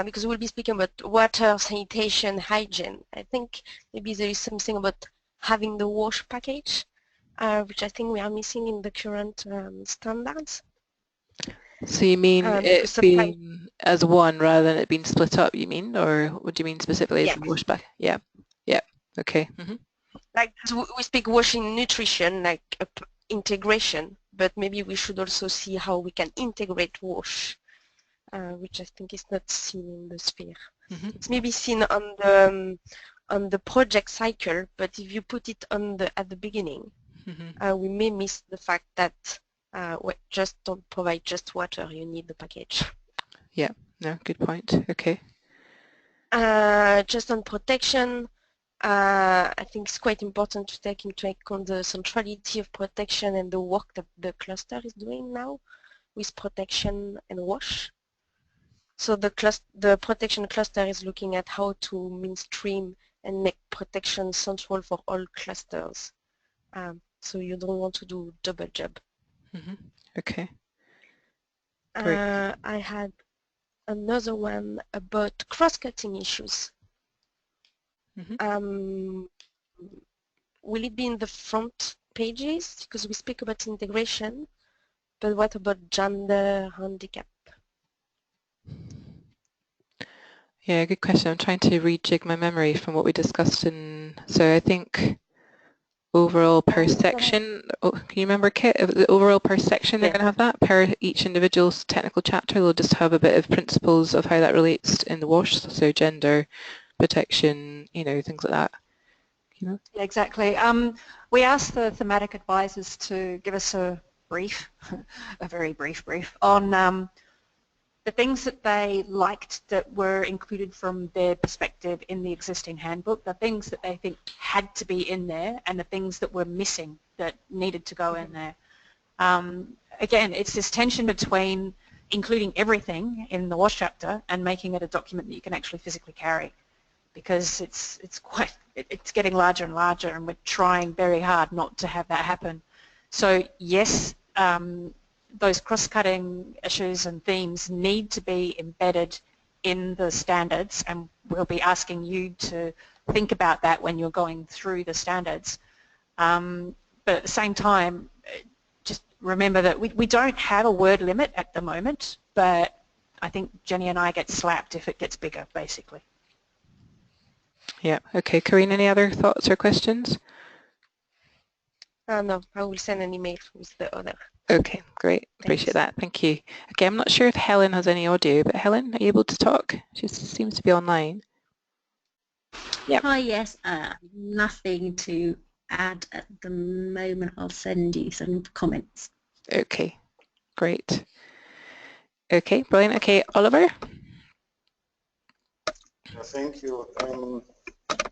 E: because we'll be speaking about water, sanitation, hygiene. I think maybe there is something about having the WASH package, which I think we are missing in the current standards.
A: So you mean it being as one rather than it being split up, you mean? Or what do you mean specifically as the WASH pack? Yeah, yeah, okay. Mm-hmm.
E: Like we speak washing nutrition, like integration, but maybe we should also see how we can integrate WASH, which I think is not seen in the sphere.
A: Mm-hmm.
E: It's maybe seen on the project cycle, but if you put it on at the beginning, we may miss the fact that just don't provide just water, you need the package.
A: Yeah, no, good point. Okay.
E: Just on protection, I think it's quite important to take into account the centrality of protection and the work that the cluster is doing now with protection and WASH. So the protection cluster is looking at how to mainstream and make protection central for all clusters. So you don't want to do double job.
A: Mm-hmm. Okay.
E: I had another one about cross-cutting issues.
A: Mm-hmm.
E: Will it be in the front pages? Because we speak about integration, but what about gender, handicap?
A: Yeah, good question. I'm trying to rejig my memory from what we discussed in, so I think overall per section, can you remember, Kit, the overall per section they're going to have that? Per each individual's technical chapter, they'll just have a bit of principles of how that relates in the WASH, so gender, protection, you know, things like that. You know?
B: Yeah, exactly. We asked the thematic advisors to give us a brief, a very brief on the things that they liked that were included from their perspective in the existing handbook, the things that they think had to be in there, and the things that were missing that needed to go in there. Again, it's this tension between including everything in the WASH chapter and making it a document that you can actually physically carry, because it's getting larger and larger, and we're trying very hard not to have that happen. So yes, those cross-cutting issues and themes need to be embedded in the standards, and we'll be asking you to think about that when you're going through the standards. But at the same time, just remember that we don't have a word limit at the moment, but I think Jenny and I get slapped if it gets bigger, basically.
A: Yeah, okay. Corinne, any other thoughts or questions?
E: No, I will send an email with the other.
A: Okay, great. Appreciate that. Thank you. Okay, I'm not sure if Helen has any audio, but Helen, are you able to talk? She seems to be online. Yep.
M: Hi, yes. Nothing to add at the moment. I'll send you some comments.
A: Okay, great. Okay, brilliant. Okay, Oliver?
F: Thank you.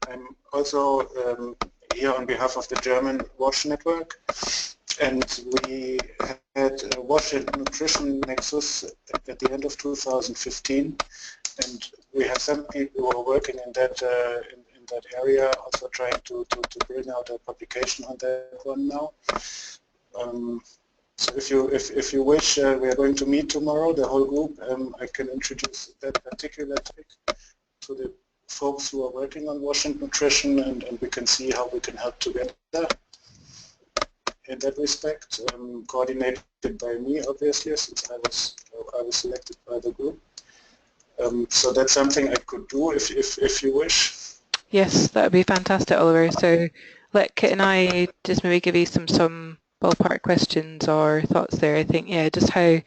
F: I'm also here on behalf of the German WASH network, and we had a WASH and Nutrition Nexus at the end of 2015, and we have some people who are working in that area, also trying to bring out a publication on that one now. So if you wish, we are going to meet tomorrow, the whole group. I can introduce that particular topic to the folks who are working on WASH and nutrition, and we can see how we can help together in that respect, coordinated by me, obviously, since I was selected by the group. So that's something I could do if you wish.
A: Yes, that would be fantastic, Oliver. So let Kit and I just maybe give you some ballpark questions or thoughts there. I think, yeah, just how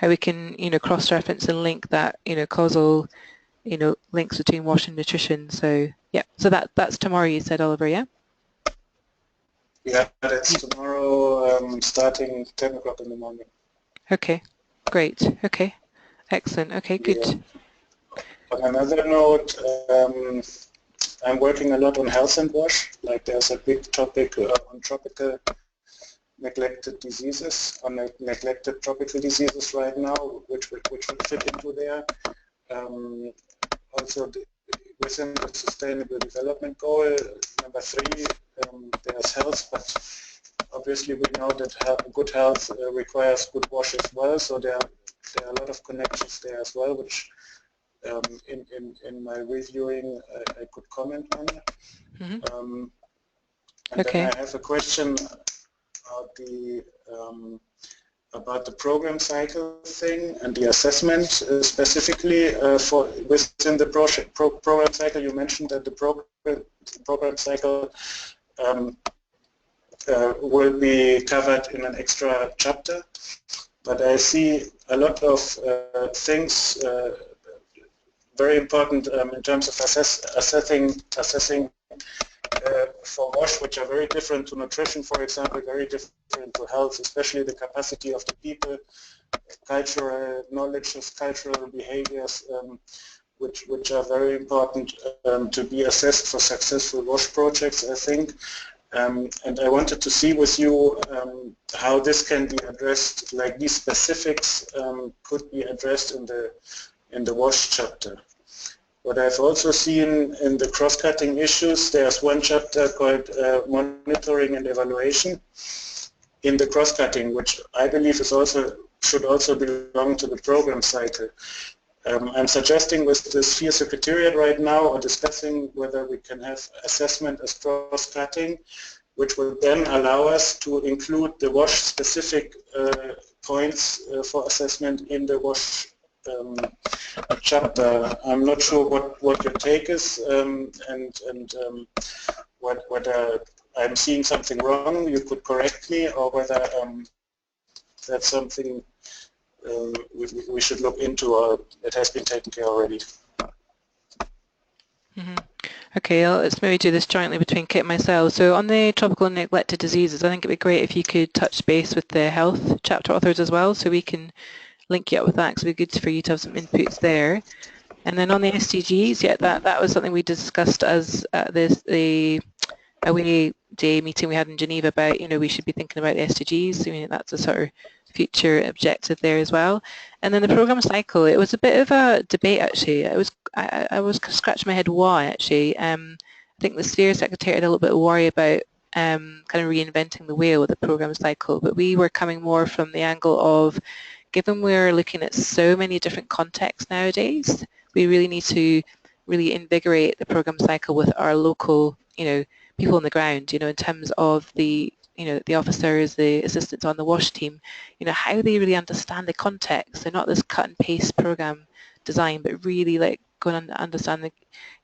A: we can, you know, cross-reference and link that, you know, causal, you know, links between WASH and nutrition. So yeah, so that's tomorrow, you said, Oliver, yeah?
F: Yeah, that's tomorrow, starting 10 o'clock in the morning.
A: Okay, great. Okay, excellent. Okay, good.
F: Yeah. On another note, I'm working a lot on health and WASH. Like there's a big topic on tropical neglected diseases, on neglected tropical diseases right now, which will fit into there. Also, within the Sustainable Development Goal, number 3, there's health, but obviously we know that good health requires good WASH as well, so there are a lot of connections there as well, which in my reviewing I could comment on.
A: Mm-hmm.
F: And
A: okay.
F: Then I have a question about the program cycle thing and the assessment specifically for within the program cycle. You mentioned that the program cycle will be covered in an extra chapter, but I see a lot of things very important in terms of assessing for WASH, which are very different to nutrition, for example, very different to health, especially the capacity of the people, cultural knowledges, cultural behaviors, which are very important to be assessed for successful WASH projects, I think. And I wanted to see with you how this can be addressed, like these specifics could be addressed in the WASH chapter. What I've also seen in the cross-cutting issues, there's one chapter called Monitoring and Evaluation in the cross-cutting, which I believe should also belong to the program cycle. I'm suggesting with the Sphere Secretariat right now, or discussing whether we can have assessment as cross-cutting, which will then allow us to include the WASH-specific points for assessment in the WASH a chapter. I'm not sure what your take is, and whether I'm seeing something wrong, you could correct me, or whether that's something we should look into, or it has been taken care already.
A: Mm-hmm. Okay, let's maybe do this jointly between Kit and myself. So on the tropical and neglected diseases, I think it'd be great if you could touch base with the health chapter authors as well, so we can link you up with that, because it'd be good for you to have some inputs there. And then on the SDGs, yeah, that was something we discussed as the away day meeting we had in Geneva about, we should be thinking about the SDGs. I mean, that's a sort of future objective there as well. And then the program cycle, it was a bit of a debate actually. I was scratching my head why actually. I think the Sphere Secretariat had a little bit of worry about kind of reinventing the wheel with the program cycle, but we were coming more from the angle of, given we're looking at so many different contexts nowadays, we really need to really invigorate the program cycle with our local, people on the ground, in terms of the, the officers, the assistants on the WASH team, how they really understand the context. They're not this cut and paste program design, but really like going and understand the,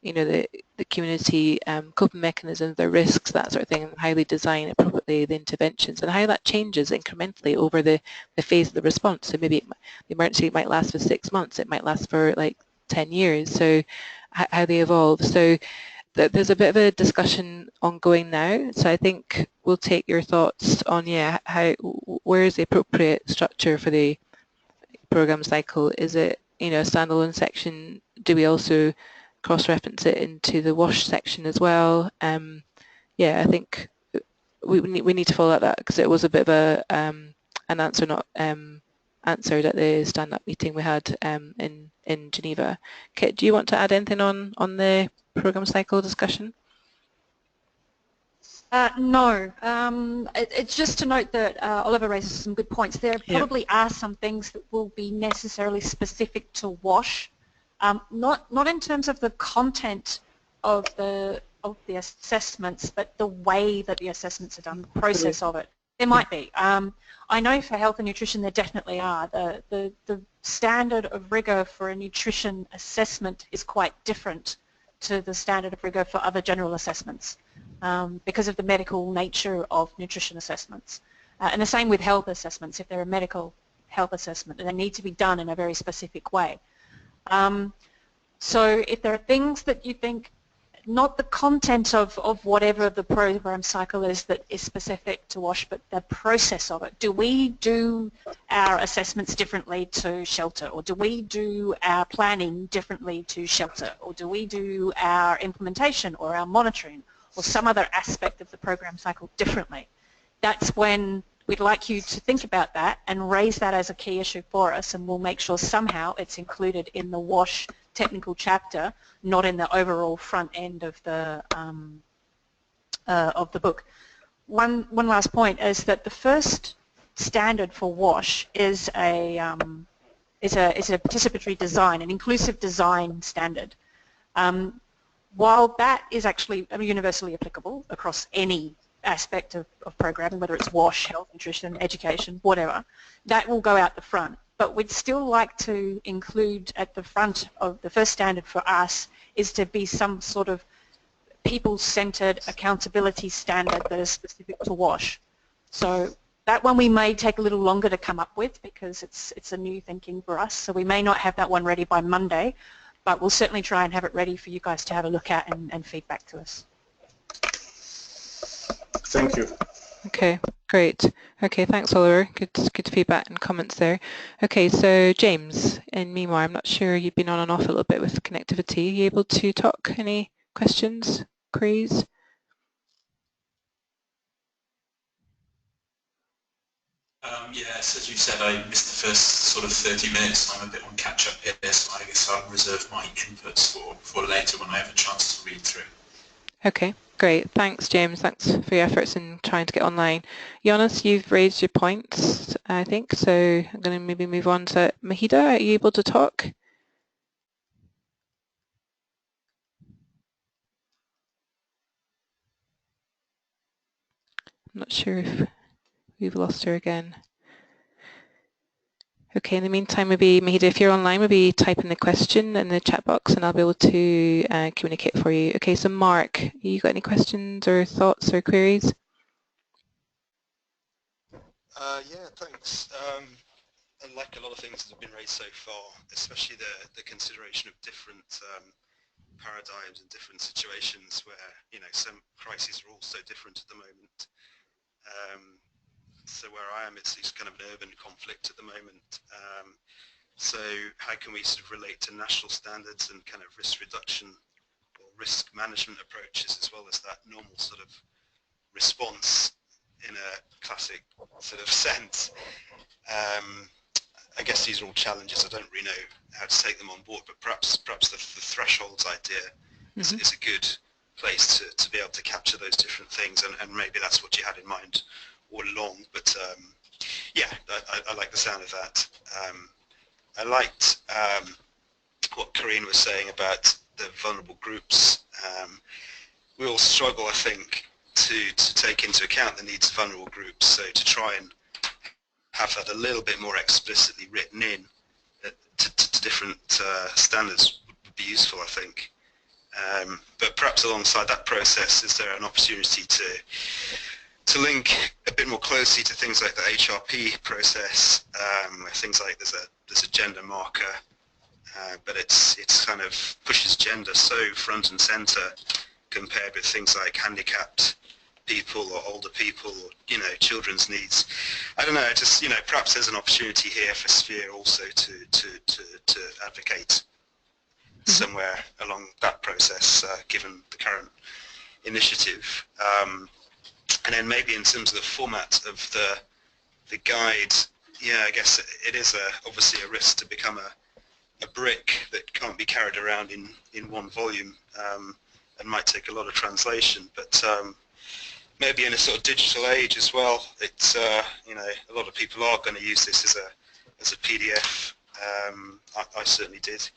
A: the community coping mechanisms, their risks, that sort of thing, and how they design appropriately the interventions, and how that changes incrementally over the phase of the response. So maybe the emergency might last for 6 months, it might last for like 10 years, so how they evolve. So there's a bit of a discussion ongoing now, so I think we'll take your thoughts on, where is the appropriate structure for the program cycle? Is it, a standalone section? Do we also cross-reference it into the WASH section as well? I think we need to follow that, because it was a bit of a an answer not answered at the stand-up meeting we had in Geneva. Kit, do you want to add anything on the program cycle discussion?
B: No. It's just to note that Oliver raises some good points. There probably are some things that will be necessarily specific to WASH, not in terms of the content of the assessments, but the way that the assessments are done, the process of it. There might be. I know for health and nutrition there definitely are. The standard of rigor for a nutrition assessment is quite different to the standard of rigor for other general assessments, because of the medical nature of nutrition assessments. And the same with health assessments. If they're a medical health assessment, they need to be done in a very specific way. So if there are things that you think, not the content of whatever the program cycle is that is specific to WASH, but the process of it. Do we do our assessments differently to shelter, or do we do our planning differently to shelter, or do we do our implementation or our monitoring or some other aspect of the program cycle differently? That's when we'd like you to think about that and raise that as a key issue for us, and we'll make sure somehow it's included in the WASH technical chapter, not in the overall front end of the book. One last point is that the first standard for WASH is a participatory design, an inclusive design standard. While that is actually universally applicable across any aspect of programming, whether it's WASH, health, nutrition, education, whatever, that will go out the front. But we'd still like to include at the front of the first standard for us is to be some sort of people-centered accountability standard that is specific to WASH. So that one we may take a little longer to come up with, because it's a new thinking for us. So we may not have that one ready by Monday, but we'll certainly try and have it ready for you guys to have a look at and feedback to us.
F: Thank you.
A: Okay, great. Okay, thanks Oliver. Good feedback and comments there. Okay, so James, in meanwhile, I'm not sure, you've been on and off a little bit with connectivity. Are you able to talk? Any questions, queries?
K: Yes, as you said, I missed the first sort of 30 minutes. I'm a bit on catch-up here, so I guess I'll reserve my inputs for later when I have a chance to read through.
A: Okay, great. Thanks, James. Thanks for your efforts in trying to get online. Jonas, you've raised your points, I think, so I'm going to maybe move on to Mahida. Are you able to talk? I'm not sure if we've lost her again. Okay, in the meantime, maybe Mahida, if you're online, maybe type in the question in the chat box and I'll be able to communicate for you. Okay, so Mark, you got any questions or thoughts or queries?
G: Yeah, thanks. I like a lot of things that have been raised so far, especially the consideration of different paradigms and different situations where, you know, some crises are all so different at the moment. So where I am, it's kind of an urban conflict at the moment. So how can we sort of relate to national standards and kind of risk reduction or risk management approaches, as well as that normal sort of response in a classic sort of sense? I guess these are all challenges. I don't really know how to take them on board, but perhaps the thresholds idea is a good place to be able to capture those different things, and maybe that's what you had in mind all along. But yeah, I like the sound of that. I liked what Corinne was saying about the vulnerable groups. We all struggle, I think, to take into account the needs of vulnerable groups, so to try and have that a little bit more explicitly written in to different standards would be useful, I think. But perhaps alongside that process, is there an opportunity to link a bit more closely to things like the HRP process, where things like there's a gender marker, but it's kind of pushes gender so front and center compared with things like handicapped people or older people, or, you know, children's needs. I don't know, just, you know, perhaps there's an opportunity here for Sphere also to advocate somewhere along that process, given the current initiative. And then maybe in terms of the format of the guide, yeah, I guess it is obviously a risk to become a brick that can't be carried around in one volume, and might take a lot of translation, but maybe in a sort of digital age as well, it's you know, a lot of people are going to use this as a PDF. I certainly did.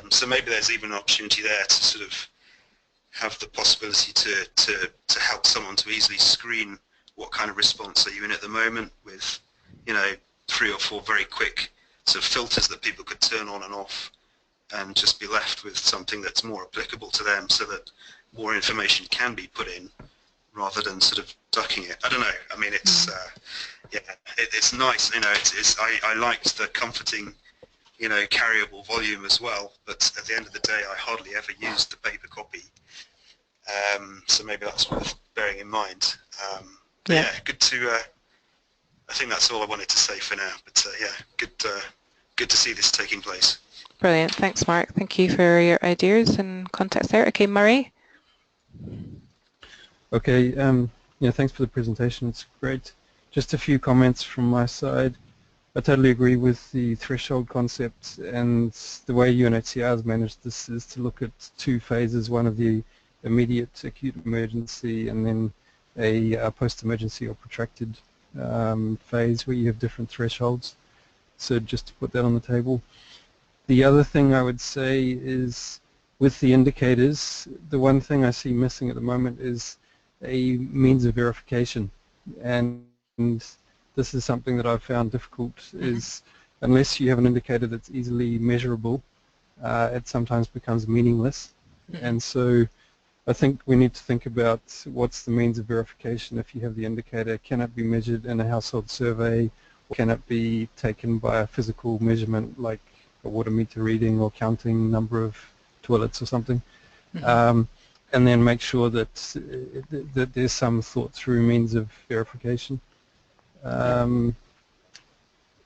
G: So maybe there's even an opportunity there to sort of have the possibility to help someone to easily screen what kind of response are you in at the moment, with, you know, 3 or 4 very quick sort of filters that people could turn on and off, and just be left with something that's more applicable to them, so that more information can be put in rather than sort of ducking it. I don't know. I mean, it's yeah, it's nice. You know, I liked the comforting, you know, carryable volume as well. But at the end of the day, I hardly ever used the paper copy. So maybe that's worth bearing in mind. Yeah, good to. I think that's all I wanted to say for now. But yeah, good to see this taking place.
A: Brilliant. Thanks, Mark. Thank you for your ideas and context there. Okay, Murray.
H: Okay, yeah, thanks for the presentation. It's great. Just a few comments from my side. I totally agree with the threshold concept, and the way UNHCR has managed this is to look at 2 phases, one of the immediate acute emergency and then a post-emergency or protracted phase where you have different thresholds. So just to put that on the table. The other thing I would say is, with the indicators, the one thing I see missing at the moment is a means of verification, and this is something that I've found difficult, is unless you have an indicator that's easily measurable, it sometimes becomes meaningless. And so I think we need to think about what's the means of verification. If you have the indicator, can it be measured in a household survey, or can it be taken by a physical measurement like a water meter reading or counting number of toilets or something? And then make sure that there's some thought through means of verification.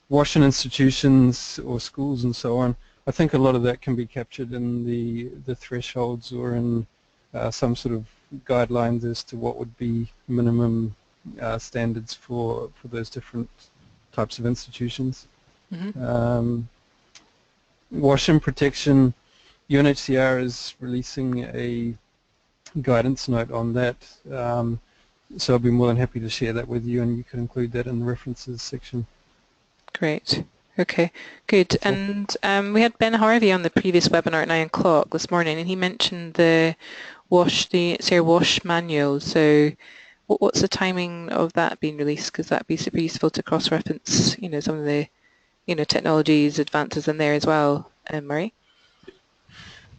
H: WASH in institutions or schools and so on, I think a lot of that can be captured in the thresholds or in some sort of guidelines as to what would be minimum standards for those different types of institutions. WASH and protection, UNHCR is releasing a guidance note on that, so I'll be more than happy to share that with you, and you can include that in the references section.
A: Great. Okay, good. And we had Ben Harvey on the previous webinar at 9 o'clock this morning, and he mentioned the SARE WASH manual. So what's the timing of that being released? Because that'd be super useful to cross-reference, you know, some of the technologies advances in there as well, Murray?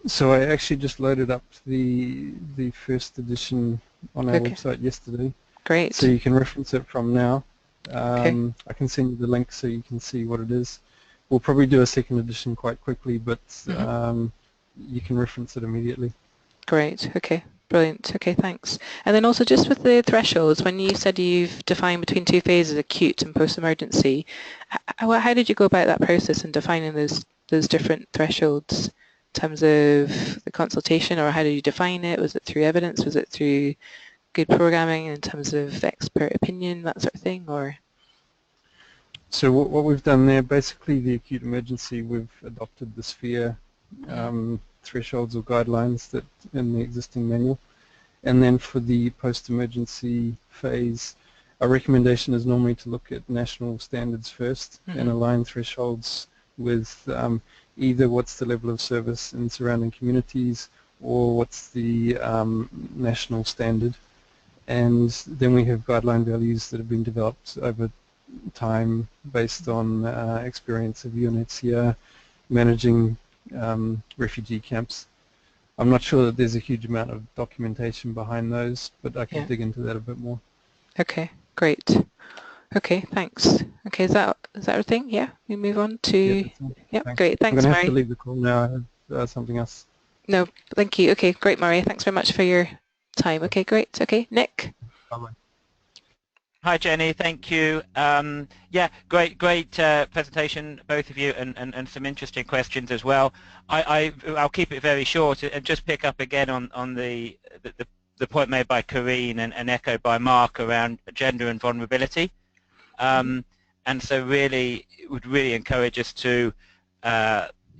H: So I actually just loaded up the first edition on our
A: Okay.
H: website yesterday.
A: Great.
H: So you can reference it from now.
A: Okay.
H: I can send you the link so you can see what it is. We'll probably do a second edition quite quickly, but you can reference it immediately.
A: Great. Okay. Brilliant. Okay, thanks. And then also just with the thresholds, when you said you've defined between two phases, acute and post-emergency, how did you go about that process in defining those different thresholds in terms of the consultation, or how did you define it? Was it through evidence? Was it through good programming in terms of expert opinion, that sort of thing, or?
H: So what we've done there, basically the acute emergency, we've adopted the SPHERE thresholds or guidelines that in the existing manual. And then for the post-emergency phase, our recommendation is normally to look at national standards first and align thresholds with either what's the level of service in surrounding communities or what's the national standard. And then we have guideline values that have been developed over time based on experience of UNHCR managing refugee camps. I'm not sure that there's a huge amount of documentation behind those, but I can dig into that a bit more.
A: Okay, great. Okay, thanks. Okay, is that everything? Yeah, we move on to... Yep, great. Thanks,
H: I'm going to have
A: Murray.
H: to leave the call now. I have something else.
A: No, thank you. Okay, great, Murray. Thanks very much for your time. Okay, great. Okay, Nick.
H: Bye-bye.
I: Hi Jenny, thank you. Yeah, great presentation, both of you, and some interesting questions as well. I'll keep it very short and just pick up again on the point made by Corinne and echoed by Mark around gender and vulnerability. And so really, it would really encourage us to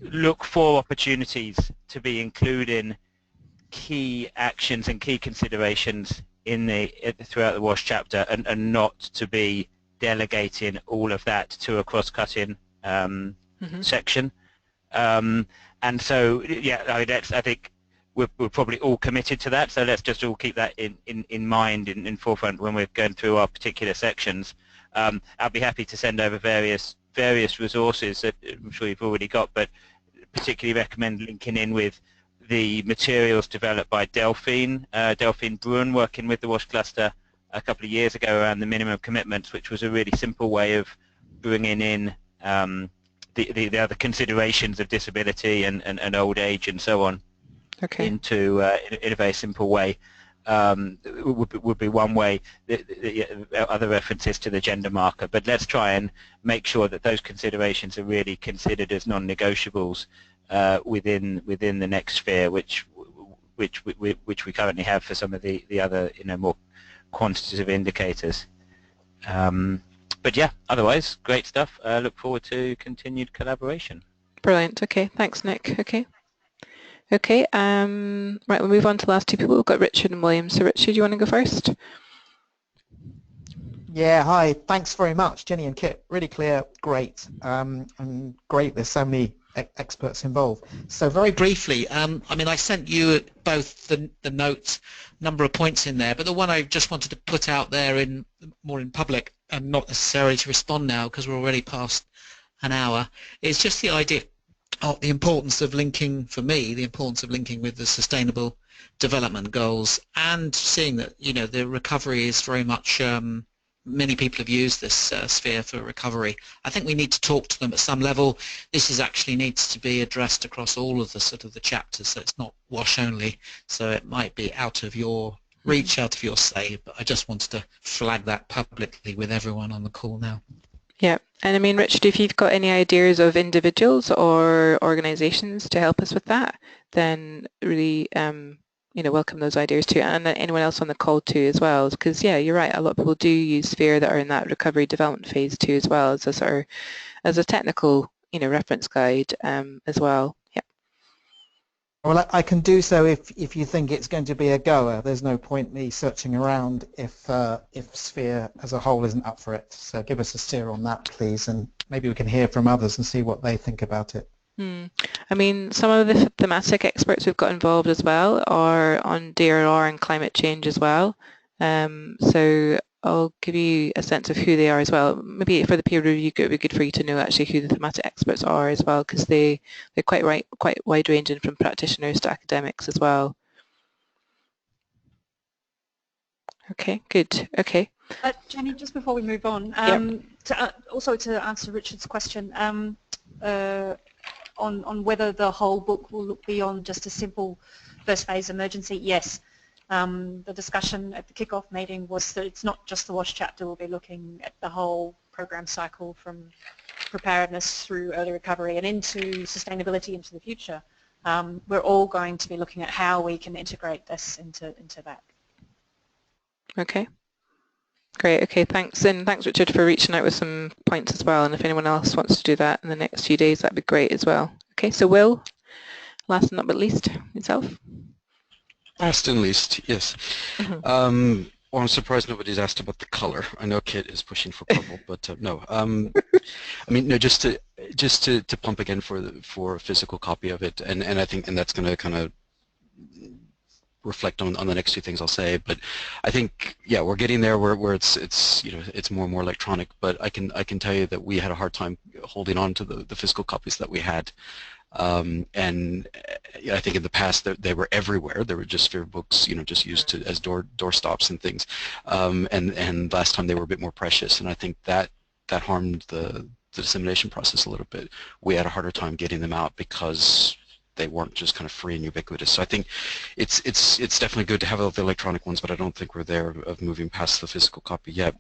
I: look for opportunities to be including key actions and key considerations throughout the WASH chapter, and not to be delegating all of that to a cross-cutting section. And so, yeah, I think we're probably all committed to that. So let's just all keep that in mind, in forefront when we're going through our particular sections. I'll be happy to send over various resources that I'm sure you've already got, but particularly recommend linking in with the materials developed by Delphine Bruin, working with the WASH cluster a couple of years ago around the minimum commitments, which was a really simple way of bringing in the other considerations of disability and old age and so on into in a very simple way. Would be one way. Other references to the gender marker, but let's try and make sure that those considerations are really considered as non-negotiables within the next sphere, which we currently have for some of the other more quantitative indicators. But yeah, otherwise great stuff. Look forward to continued collaboration.
A: Brilliant. Okay, thanks, Nick. Okay. Right, we'll move on to the last two people. We've got Richard and William. So Richard, do you want to go first?
J: Yeah, hi. Thanks very much, Jenny and Kit. Really clear, great, and great. There's so many experts involved. So very briefly, I mean, I sent you both the notes, number of points in there, but the one I just wanted to put out there more in public, and not necessarily to respond now because we're already past an hour, is just the idea of the importance of linking, for me, the importance of linking with the Sustainable Development Goals, and seeing that, the recovery is very much, many people have used this sphere for recovery. I think we need to talk to them at some level. This actually needs to be addressed across all of the chapters, so it's not WASH only, so it might be out of your reach, out of your say, but I just wanted to flag that publicly with everyone on the call now.
A: Yeah, and I mean, Richard, if you've got any ideas of individuals or organisations to help us with that, then really, welcome those ideas too, and anyone else on the call too as well, because yeah, you're right, a lot of people do use Sphere that are in that recovery development phase too as well, as a sort of, as a technical, reference guide as well. Yeah.
J: Well, I can do so if you think it's going to be a goer. There's no point me searching around if Sphere as a whole isn't up for it. So give us a steer on that, please, and maybe we can hear from others and see what they think about it.
A: I mean, some of the thematic experts we've got involved as well are on DRR and climate change as well. So I'll give you a sense of who they are as well. Maybe for the peer review, it would be good for you to know actually who the thematic experts are as well, because they're quite wide-ranging, from practitioners to academics as well. Okay, good. Okay.
B: Jenny, just before we move on, also to answer Richard's question on whether the whole book will look beyond just a simple first phase emergency, yes. The discussion at the kickoff meeting was that it's not just the WASH chapter. We'll be looking at the whole program cycle from preparedness through early recovery and into sustainability into the future. We're all going to be looking at how we can integrate this into that.
A: Okay. Great. Okay, thanks. And thanks, Richard, for reaching out with some points as well. And if anyone else wants to do that in the next few days, that'd be great as well. Okay, so Will, last and not but least, yourself.
N: Last and least, yes. Well, I'm surprised nobody's asked about the color. I know Kit is pushing for purple, but no. I mean, no, just to pump again for a physical copy of it, and I think that's going to kind of reflect on the next two things I'll say. But I think, yeah, we're getting there where it's you know, it's more and more electronic. But I can tell you that we had a hard time holding on to the physical copies that we had. And I think in the past they were everywhere. They were just sphere books, you know, just used as door stops and things. And last time they were a bit more precious, and I think that harmed the dissemination process a little bit. We had a harder time getting them out because they weren't just kind of free and ubiquitous. So I think it's definitely good to have all the electronic ones, but I don't think we're there of moving past the physical copy yet.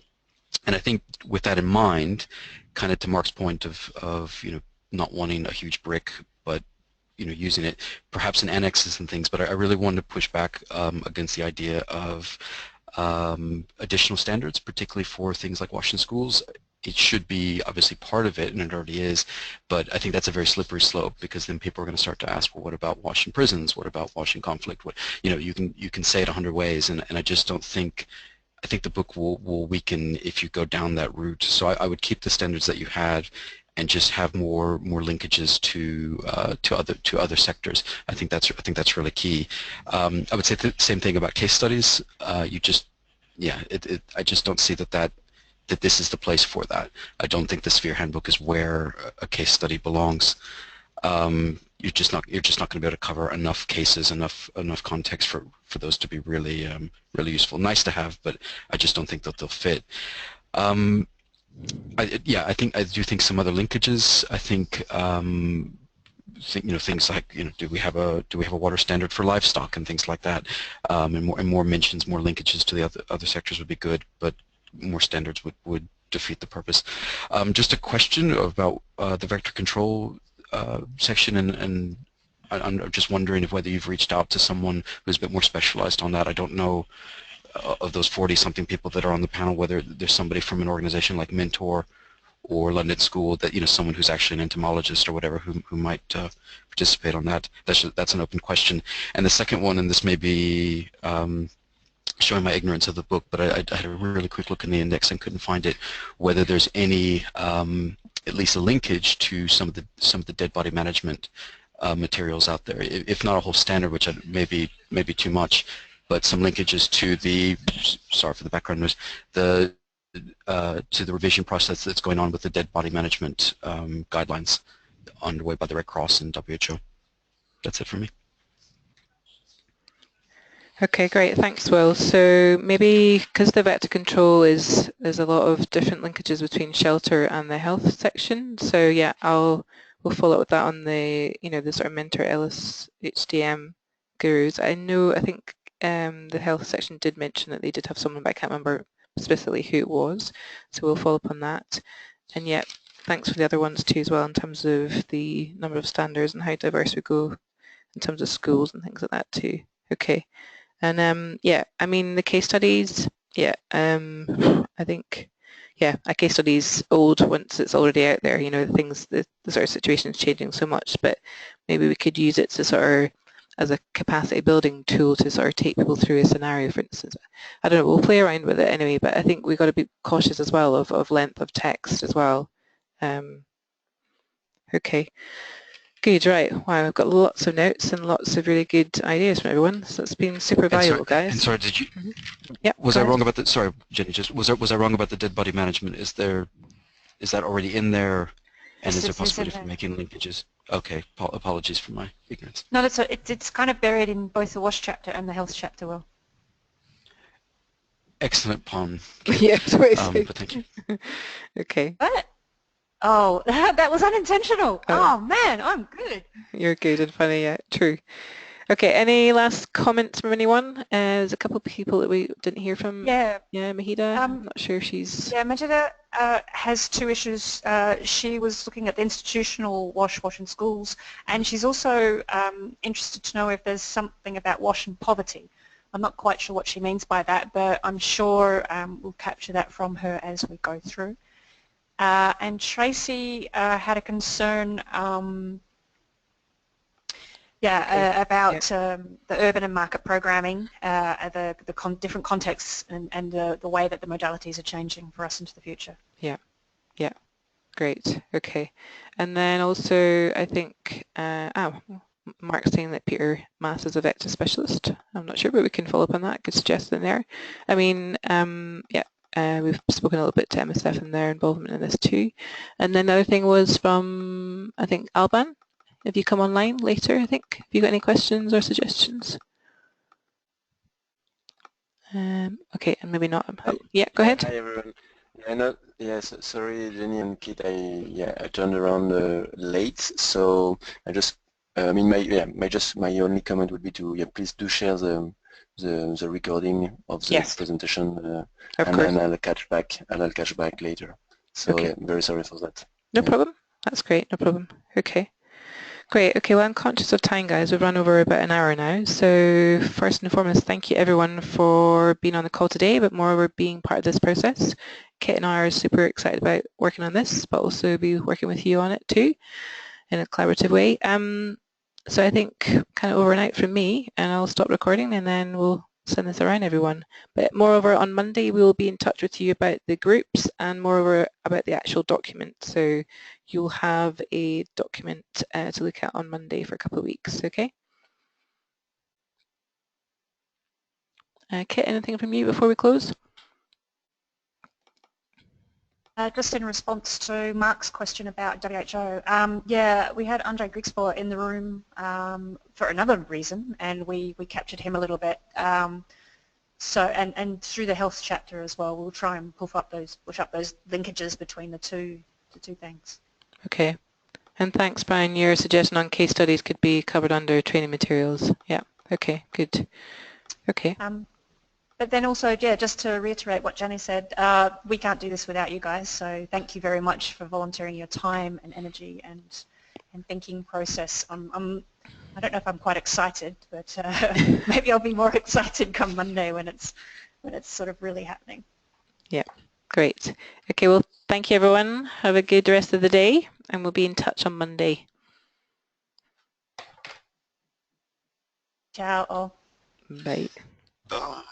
N: And I think with that in mind, kind of to Mark's point of you know, not wanting a huge brick, but you know, using it perhaps in annexes and things. But I really wanted to push back against the idea of additional standards, particularly for things like WASH in schools. It should be obviously part of it, and it already is, but I think that's a very slippery slope, because then people are going to start to ask, well, what about WASH in prisons? What about WASH in conflict? What, you know, you can say it 100 ways, and I just don't think. I think the book will weaken if you go down that route. So I would keep the standards that you had, and just have more linkages to other sectors. I think that's really key. I would say the same thing about case studies. I just don't see that this is the place for that. I don't think the Sphere Handbook is where a case study belongs. You're just not going to be able to cover enough cases, enough context for those to be really really useful. Nice to have, but I just don't think that they'll fit. I do think some other linkages. I think you know, things like, you know, do we have a water standard for livestock and things like that, and more mentions, more linkages to the other sectors would be good, but more standards would defeat the purpose. Just a question about the vector control section, and I'm just wondering if whether you've reached out to someone who's a bit more specialized on that. I don't know of those 40-something people that are on the panel, whether there's somebody from an organization like Mentor or London School, that, you know, someone who's actually an entomologist or whatever who might participate on that. That's an open question. And the second one, and this may be showing my ignorance of the book, but I had a really quick look in the index and couldn't find it, whether there's any at least a linkage to some of the dead body management materials out there, if not a whole standard, which may be too much, but some linkages to the, sorry for the background noise, to the revision process that's going on with the dead body management guidelines underway by the Red Cross and WHO. That's it for me.
A: Okay, great. Thanks, Will. So maybe because the vector control there's a lot of different linkages between shelter and the health section. So yeah, we'll follow up with that on the, you know, the sort of Mentor Ellis HDM gurus. I think the health section did mention that they did have someone, but I can't remember specifically who it was. So we'll follow up on that. And yeah, thanks for the other ones too as well, in terms of the number of standards and how diverse we go in terms of schools and things like that too. Okay. And yeah, I mean, the case studies, yeah, I think, yeah, a case study's old once it's already out there, you know, the sort of situation is changing so much, but maybe we could use it to sort of, as a capacity building tool to sort of take people through a scenario, for instance. I don't know, we'll play around with it anyway, but I think we've got to be cautious as well of length of text as well. Okay. Good, right. Wow, I've got lots of notes and lots of really good ideas from everyone. So it's been super valuable, guys.
N: And sorry, did you?
A: Yeah.
N: Was I wrong about the? Sorry, Jenny. Just was I wrong about the dead body management? Is that already in there? And is there a possibility for making linkages? Okay. Apologies for my ignorance.
B: No, it's kind of buried in both the WASH chapter and the health chapter. Will.
N: Excellent pun.
A: Yeah,
N: but thank you.
A: Okay.
B: What? Oh, that was unintentional. Oh man, I'm good.
A: You're good and funny, yeah, true. Okay, any last comments from anyone? There's a couple of people that we didn't hear from.
B: Yeah.
A: Yeah, Mahida, I'm not sure if she's...
B: Yeah, Mahida has two issues. She was looking at the institutional WASH in schools, and she's also interested to know if there's something about WASH and poverty. I'm not quite sure what she means by that, but I'm sure we'll capture that from her as we go through. And Tracy had a concern about the urban and market programming, the different contexts and the way that the modalities are changing for us into the future.
A: Yeah, yeah, great, okay. And then also I think, Mark's saying that Peter Mass is a vector specialist. I'm not sure, but we can follow up on that. Good suggestion there. I mean, we've spoken a little bit to MSF and their involvement in this too. And then the other thing was from, I think, Alban. If you come online later, I think. Have you got any questions or suggestions? Okay, and maybe not. Yeah, go ahead.
O: Hi everyone. Yes, sorry, Jenny and Kit. I turned around late, so I just. I mean, my only comment would be to please do share the recording of the presentation, and then I'll catch back later. So very sorry for that.
A: No problem. That's great. No problem. Okay. Great. Okay, well, I'm conscious of time, guys. We've run over about an hour now. So first and foremost, thank you everyone for being on the call today, but moreover being part of this process. Kit and I are super excited about working on this, but also be working with you on it too in a collaborative way. So I think kind of over and out from me, and I'll stop recording and then we'll send this around everyone. But moreover, on Monday we will be in touch with you about the groups and moreover about the actual document. So you'll have a document to look at on Monday for a couple of weeks, okay? Kit, anything from you before we close?
B: Just in response to Mark's question about WHO, yeah, we had Andre Grigspor in the room for another reason, and we captured him a little bit. So and through the health chapter as well, we'll try and push up those linkages between the two things.
A: Okay, and thanks, Brian. Your suggestion on case studies could be covered under training materials. Yeah. Okay. Good. Okay.
B: But then also, yeah, just to reiterate what Jenny said, we can't do this without you guys, so thank you very much for volunteering your time and energy and thinking process. I don't know if I'm quite excited, but maybe I'll be more excited come Monday when it's sort of really happening.
A: Yeah, great. Okay, well, thank you everyone. Have a good rest of the day, and we'll be in touch on Monday.
B: Ciao.
A: Bye.
G: Bye.